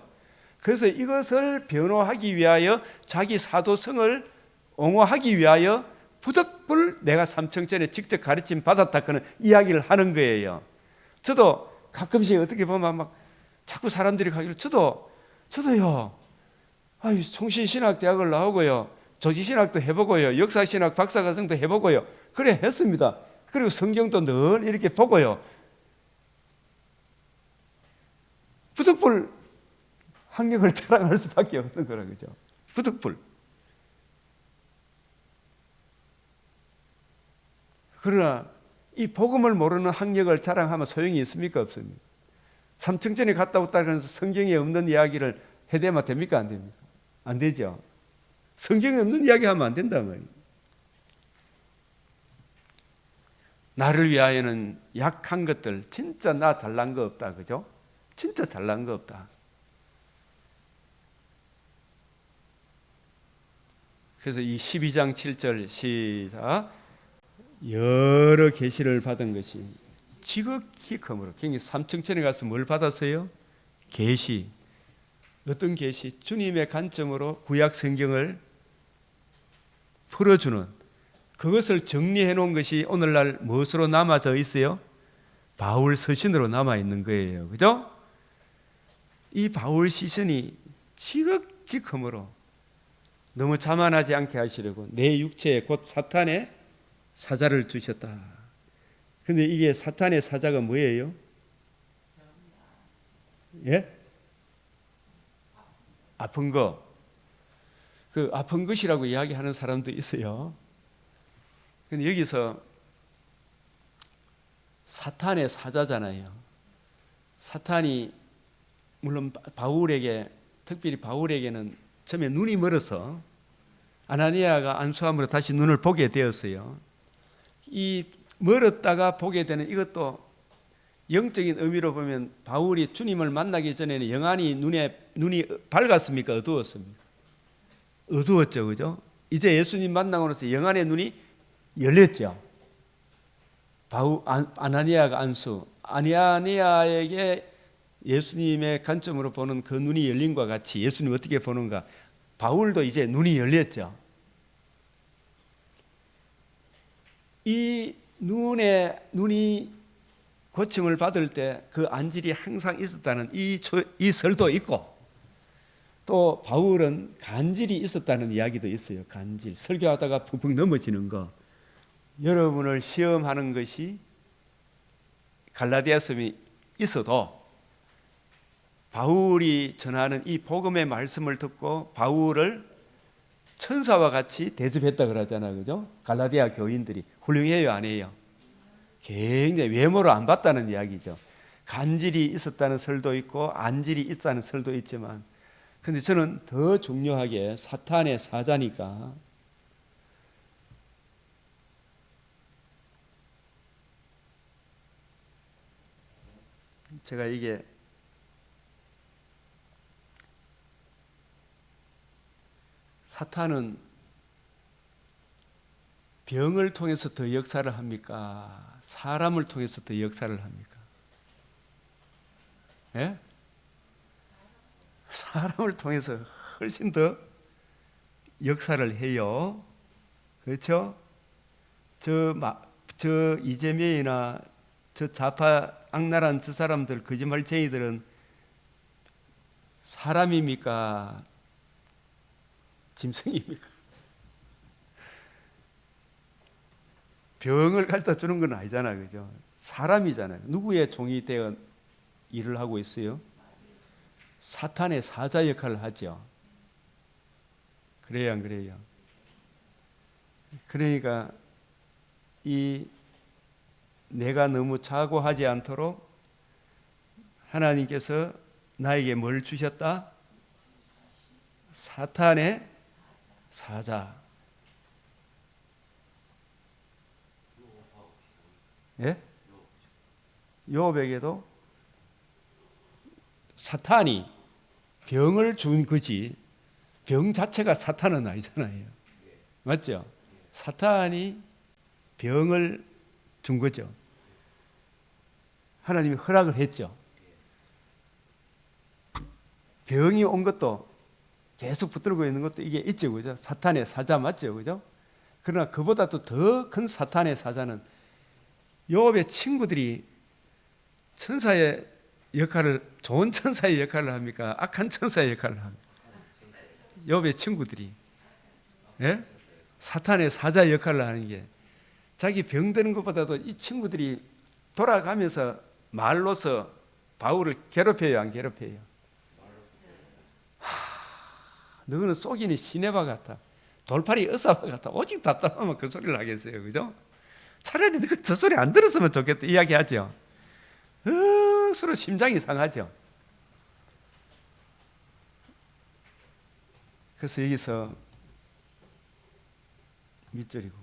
그래서 이것을 변호하기 위하여 자기 사도성을 옹호하기 위하여 부득불 내가 삼층전에 직접 가르침 받았다 그런 이야기를 하는 거예요. 저도 가끔씩 어떻게 보면 막 자꾸 사람들이 가기를 저도요. 총신신학대학을 나오고요. 조지신학도 해보고요. 역사신학 박사과정도 해보고요. 그래 했습니다. 그리고 성경도 늘 이렇게 보고요. 부득불 학력을 자랑할 수밖에 없는 거라 그죠. 부득불. 그러나 이 복음을 모르는 학력을 자랑하면 소용이 있습니까 없습니까? 삼층전에 갔다 왔다 그래서 성경에 없는 이야기를 해대면 됩니까 안 됩니까? 안 되죠. 성경에 없는 이야기 하면 안 된단 말이에요. 나를 위하여는 약한 것들, 진짜 나 잘난 거 없다. 그죠? 진짜 잘난 거 없다. 그래서 이 12장 7절 시작. 여러 계시를 받은 것이 지극히 크므로. 굉장히 삼층천에 가서 뭘 받았어요? 계시. 어떤 계시? 주님의 관점으로 구약 성경을 풀어주는, 그것을 정리해 놓은 것이 오늘날 무엇으로 남아져 있어요? 바울 서신으로 남아 있는 거예요. 그죠? 이 바울 시신이 지극히 크므로 너무 자만하지 않게 하시려고 내 육체에 곧 사탄의 사자를 두셨다. 근데 이게 사탄의 사자가 뭐예요? 예? 아픈 거. 그 아픈 것이라고 이야기하는 사람도 있어요. 근데 여기서 사탄의 사자잖아요. 사탄이 물론 바울에게, 특별히 바울에게는 처음에 눈이 멀어서 아나니아가 안수함으로 다시 눈을 보게 되었어요. 이 멀었다가 보게 되는 이것도 영적인 의미로 보면 바울이 주님을 만나기 전에는 영안이 눈이 밝았습니까? 어두웠습니까? 어두웠죠. 그죠? 이제 예수님 만나고 나서 영안의 눈이 열렸죠. 아나니아가 안수, 아나니아에게 예수님의 관점으로 보는 그 눈이 열린과 같이 예수님 어떻게 보는가, 바울도 이제 눈이 열렸죠. 이 눈이 고침을 받을 때 그 안질이 항상 있었다는 이 설도 있고, 또 바울은 간질이 있었다는 이야기도 있어요. 간질, 설교하다가 푹푹 넘어지는 거. 여러분을 시험하는 것이 갈라디아섬이 있어도 바울이 전하는 이 복음의 말씀을 듣고 바울을 천사와 같이 대접했다 그러잖아요. 그죠? 갈라디아 교인들이 훌륭해요, 안 해요? 굉장히 외모로 안 봤다는 이야기죠. 간질이 있었다는 설도 있고 안질이 있다는 설도 있지만, 근데 저는 더 중요하게 사탄의 사자니까 제가 이게 사탄은 병을 통해서 더 역사를 합니까? 사람을 통해서 더 역사를 합니까? 예? 사람을 통해서 훨씬 더 역사를 해요. 그렇죠? 저 이재명이나 저 좌파 악랄한 저 사람들, 거짓말쟁이들은 사람입니까? 짐승입니까? 병을 가져다 주는 건 아니잖아요. 그죠? 사람이잖아요. 누구의 종이 되어 일을 하고 있어요? 사탄의 사자 역할을 하죠. 그래요, 안 그래요? 그러니까 내가 너무 자고하지 않도록 하나님께서 나에게 뭘 주셨다? 사탄의 사자. 예? 요업에게도 사탄이 병을 준 거지, 병 자체가 사탄은 아니잖아요. 맞죠? 사탄이 병을 준 거죠. 하나님이 허락을 했죠. 병이 온 것도, 계속 붙들고 있는 것도 이게 있죠. 그죠? 사탄의 사자 맞죠. 그죠? 그러나 그보다도 더 큰 사탄의 사자는 요업의 친구들이 천사의 역할을, 좋은 천사의 역할을 합니까? 악한 천사의 역할을 합니까? 요업의 친구들이, 예? 사탄의 사자 역할을 하는 게, 자기 병드는 것보다도 이 친구들이 돌아가면서 말로서 바울을 괴롭혀요, 안 괴롭혀요? 너는 속이니 시내바 같아, 돌팔이 의사바 같아, 오직 답답하면 그 소리를 하겠어요. 그죠? 차라리 너가 저 소리 안 들었으면 좋겠다 이야기하죠. 서로 심장이 상하죠. 그래서 여기서 밑줄이고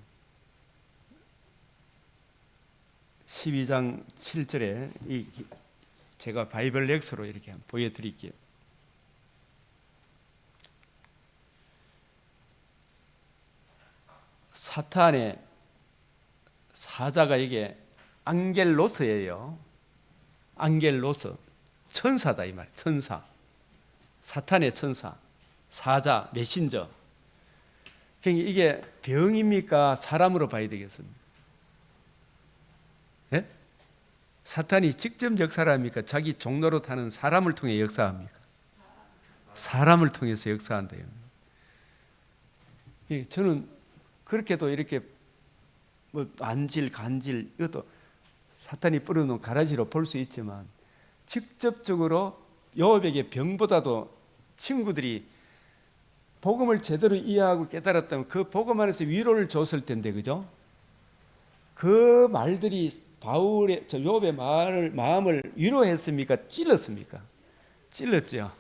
12장 7절에 제가 바이블 렉서로 이렇게 보여드릴게요. 사탄의 사자가 이게 앙겔로스예요. 앙겔로스, 천사다 이 말. 천사, 사탄의 천사, 사자, 메신저. 그러니까 이게 병입니까? 사람으로 봐야 되겠습니다. 예? 사탄이 직접 역사를 합니까? 자기 종로로 타는 사람을 통해 역사합니까? 사람을 통해서 역사한대요. 저는 그렇게도 이렇게 뭐 안질, 간질, 이것도 사탄이 뿌려놓은 가라지로 볼 수 있지만, 직접적으로 요업에게 병보다도 친구들이 복음을 제대로 이해하고 깨달았다면 그 복음 안에서 위로를 줬을 텐데, 그죠? 그 말들이 바울의, 요업의 마음을 위로했습니까? 찔렀습니까? 찔렀죠.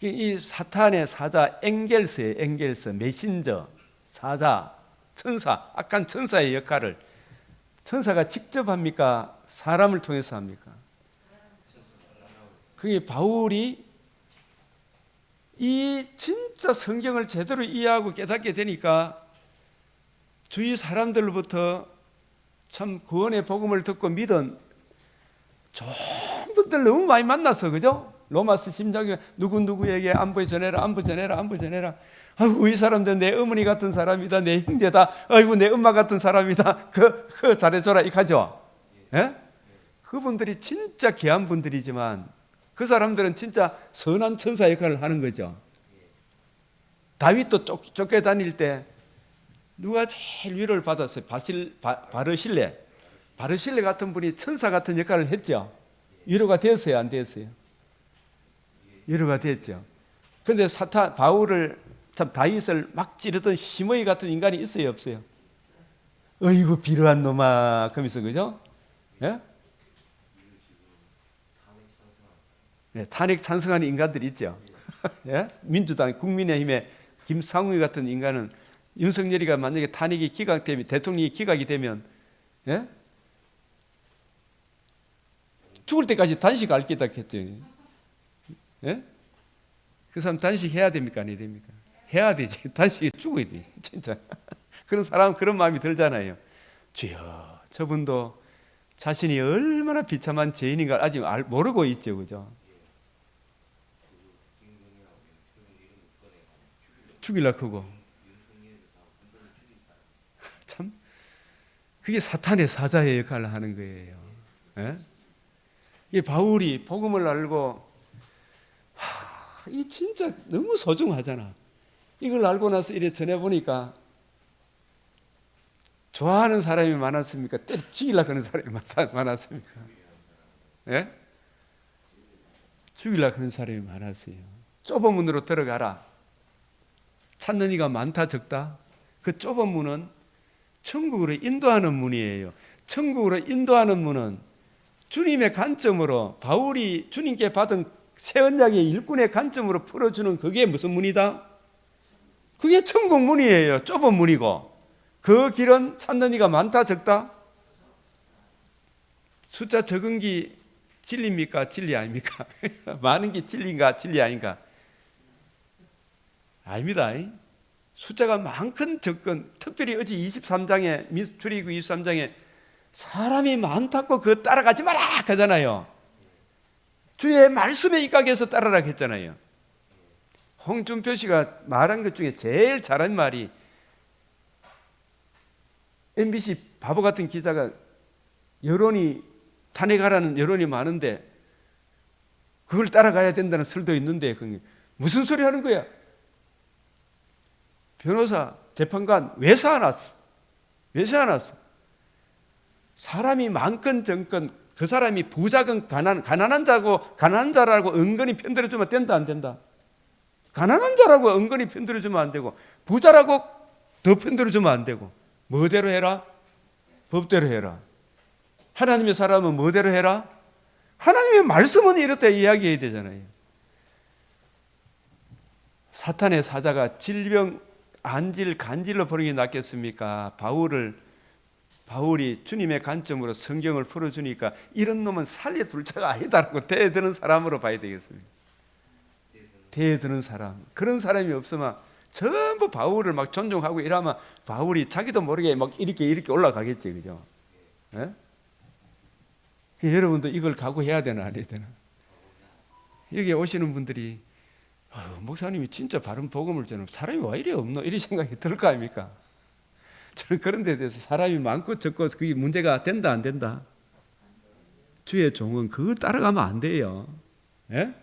이 사탄의 사자 엥겔스예요. 엥겔스, 메신저, 사자, 천사, 악한 천사의 역할을 천사가 직접 합니까? 사람을 통해서 합니까? 그게 바울이 이 진짜 성경을 제대로 이해하고 깨닫게 되니까 주위 사람들로부터 참 구원의 복음을 듣고 믿은 좋은 분들 너무 많이 만났어. 그죠? 로마서 10장에 누구누구에게 안부 전해라, 안부 전해라, 안부 전해라. 아이고, 이 사람들 내 어머니 같은 사람이다, 내 형제다, 아이고, 내 엄마 같은 사람이다. 그 잘해줘라, 이카죠. 예? 그분들이 진짜 귀한 분들이지만 그 사람들은 진짜 선한 천사 역할을 하는 거죠. 다윗도 쫓겨다닐 때 누가 제일 위로를 받았어요? 바르실레. 바르실레 같은 분이 천사 같은 역할을 했죠. 위로가 됐어요, 안 됐어요? 위로가 됐죠. 그런데 바울을 참 다윗을 막 찌르던 시므이 같은 인간이 있어요, 없어요? 어이구 비루한 놈아, 그러면서 그죠? 예? 네, 탄핵 찬성하는 인간들이 있죠. 예? 민주당, 국민의힘의 김상우 같은 인간은 윤석열이가 만약에 탄핵이 기각되면, 대통령이 기각이 되면, 예? 죽을 때까지 단식 할 게다 했죠. 예? 그 사람 단식 해야 됩니까? 안 해야 됩니까? 해야 되지. 단식에 죽어야 돼. 진짜. 그런 사람 그런 마음이 들잖아요. 주여, 저분도 자신이 얼마나 비참한 죄인인가 아직 모르고 있죠. 그죠? 죽이려고 하고. 참, 그게 사탄의 사자의 역할을 하는 거예요. 예? 이 바울이 복음을 알고, 이 진짜 너무 소중하잖아. 이걸 알고 나서 이래 전해보니까 좋아하는 사람이 많았습니까? 때려 죽이려고 하는 사람이 많았습니까? 예? 죽이려고 하는 사람이 많았어요. 좁은 문으로 들어가라. 찾는 이가 많다 적다. 그 좁은 문은 천국으로 인도하는 문이에요. 천국으로 인도하는 문은 주님의 관점으로, 바울이 주님께 받은 새 언약의 일꾼의 관점으로 풀어주는 그게 무슨 문이다? 그게 천국 문이에요. 좁은 문이고. 그 길은 찾는 이가 많다 적다? 숫자 적은 게 진리입니까? 진리 아닙니까? 많은 게 진리인가? 진리 아닌가? 아닙니다. 숫자가 많건 적건, 특별히 어제 23장에 출애굽기 23장에 사람이 많다고 그거 따라가지 마라 하잖아요. 주의 말씀에 입각해서 따라라 했잖아요. 홍준표 씨가 말한 것 중에 제일 잘한 말이, MBC 바보 같은 기자가 여론이 탄핵하라는 여론이 많은데 그걸 따라가야 된다는 설도 있는데 무슨 소리 하는 거야? 변호사, 재판관 왜 사놨어? 왜 사놨어? 사람이 많건 적건 그 사람이 부자건 가난한 자라고 은근히 편들어주면 된다 안 된다? 가난한 자라고 은근히 편들어주면 안 되고 부자라고 더 편들어주면 안 되고 뭐대로 해라? 법대로 해라. 하나님의 사람은 뭐대로 해라? 하나님의 말씀은 이렇다 이야기해야 되잖아요. 사탄의 사자가 질병, 안질, 간질로 보는 게 낫겠습니까? 바울이 주님의 관점으로 성경을 풀어주니까 이런 놈은 살려둘 자가 아니다라고 대드는 사람으로 봐야 되겠습니다. 대드는 사람. 그런 사람이 없으면 전부 바울을 막 존중하고 이러면 바울이 자기도 모르게 막 이렇게 올라가겠지. 그죠? 예? 여러분도 이걸 각오해야 되나 안 해야 되나? 여기 오시는 분들이 목사님이 진짜 바른 복음을 전하면 사람이 왜 이래 없노? 이런 생각이 들 거 아닙니까? 저는 그런 데 대해서 사람이 많고 적고 그게 문제가 된다 안 된다? 주의 종은 그걸 따라가면 안 돼요. 예?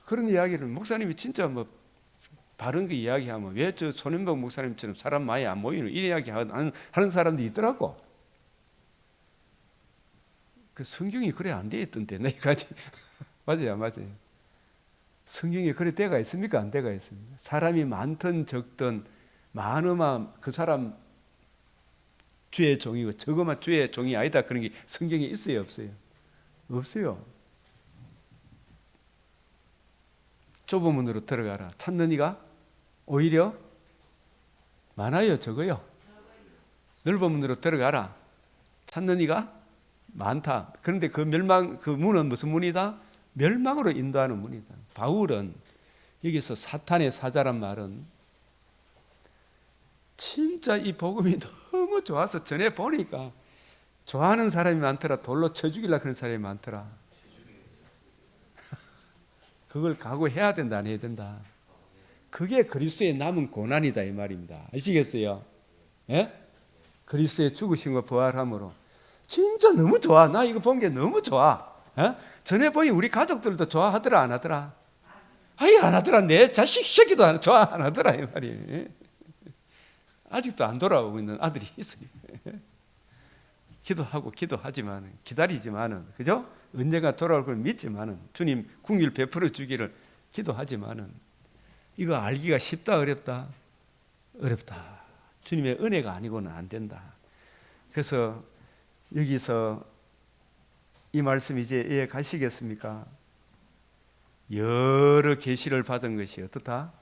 그런 이야기를 목사님이 진짜 뭐 바른 거 이야기하면 왜 저 손현복 목사님처럼 사람 많이 안 모이는 이 이야기 하는 사람들이 있더라고. 그 성경이 그래 안 돼 있던데 내가지. 맞아요, 맞아요. 성경에 그래 때가 있습니까? 안 때가 있습니까? 사람이 많든 적든 많으면 그 사람 주의 종이고 적으면 주의 종이 아니다 그런 게 성경에 있어요, 없어요? 없어요. 좁은 문으로 들어가라. 찾는 이가 오히려 많아요, 적어요? 넓은 문으로 들어가라. 찾는 이가 많다. 그런데 그 문은 무슨 문이다? 멸망으로 인도하는 문이다. 바울은 여기서 사탄의 사자란 말은 진짜 이 복음이 너무 좋아서 전해 보니까 좋아하는 사람이 많더라. 돌로 쳐 죽이려고 하는 사람이 많더라. 그걸 각오해야 된다, 안 해야 된다. 그게 그리스도의 남은 고난이다 이 말입니다. 아시겠어요? 예? 그리스도의 죽으심과 부활함으로 진짜 너무 좋아. 나 이거 본 게 너무 좋아. 예? 전에 보니 우리 가족들도 좋아하더라 안 하더라? 아예 안 하더라. 내 자식 새끼도 좋아 안 하더라 이 말이에요. 아직도 안 돌아오고 있는 아들이 있어요. 기도하지만 기다리지만은 그죠? 언젠가 돌아올 걸 믿지만은 주님 궁일 베풀어 주기를 기도하지만은 이거 알기가 쉽다 어렵다? 어렵다. 주님의 은혜가 아니고는 안 된다. 그래서 여기서 이 말씀 이제 이해 가시겠습니까? 여러 계시를 받은 것이 어떻다?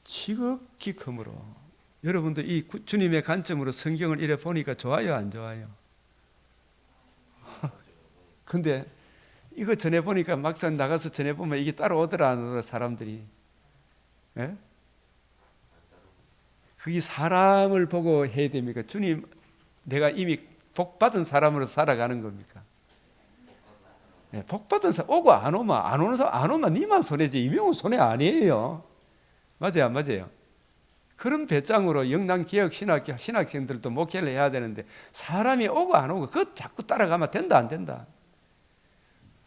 지극히 크므로. 여러분들 이 주님의 관점으로 성경을 이래 보니까 좋아요 안 좋아요? 근데 이거 전해 보니까 막상 나가서 전해 보면 이게 따라오더라 안 오더라 사람들이. 예? 그게 사람을 보고 해야 됩니까? 주님 내가 이미 복 받은 사람으로 살아가는 겁니까? 예, 복 받은 사람 오고 안 오면 니만 손해지 이명은 손해 아니에요. 맞아요 안 맞아요? 그런 배짱으로 영남개혁 신학생들도 목회를 해야 되는데 사람이 오고 안 오고 그것 자꾸 따라가면 된다 안 된다?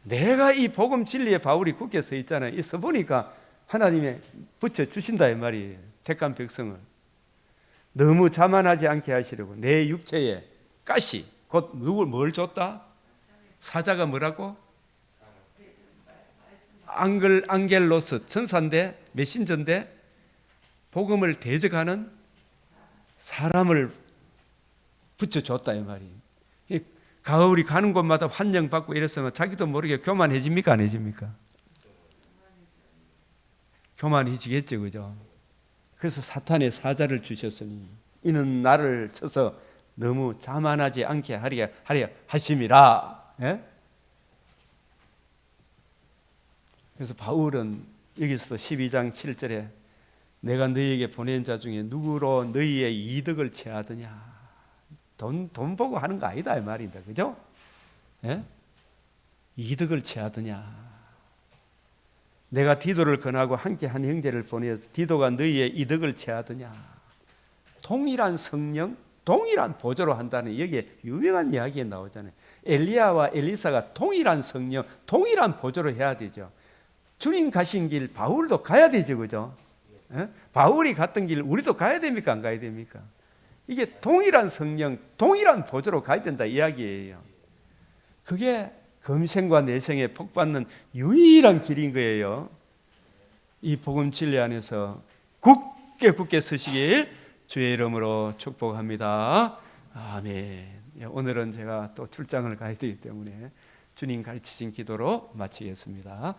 내가 이 복음 진리에 바울이 굳게 서 있잖아요. 이 서 보니까 하나님의 붙여주신다 이 말이에요. 택한 백성을 너무 자만하지 않게 하시려고 내 육체에 가시 곧 누굴 뭘 줬다? 사자가 뭐라고? 앙겔로스 천사인데 메신저인데 복음을 대적하는 사람을 붙여줬다 이 말이에요. 가을이 가는 곳마다 환영받고 이랬으면 자기도 모르게 교만해집니까 안 해집니까? 교만해지겠죠 그죠? 그래서 사탄의 사자를 주셨으니 이는 나를 쳐서 너무 자만하지 않게 하려 하심이라. 예? 그래서 바울은 여기서도 12장 7절에 내가 너희에게 보낸 자 중에 누구로 너희의 이득을 취하더냐. 돈 보고 하는 거 아니다 이 말이다. 그죠? 예? 이득을 취하더냐. 내가 디도를 권하고 함께 한 형제를 보내서 디도가 너희의 이득을 취하더냐. 동일한 성령, 동일한 보조로 한다는 여기에 유명한 이야기에 나오잖아요. 엘리야와 엘리사가 동일한 성령, 동일한 보조로 해야 되죠. 주님 가신 길 바울도 가야 되죠. 그죠? 예? 바울이 갔던 길 우리도 가야 됩니까? 안 가야 됩니까? 이게 동일한 성령, 동일한 보조로 가야 된다 이야기예요. 그게 금생과 내생에 복받는 유일한 길인 거예요. 이 복음 진리 안에서 굳게 서시길 주의 이름으로 축복합니다. 아멘. 오늘은 제가 또 출장을 가야 되기 때문에 주님 가르치신 기도로 마치겠습니다.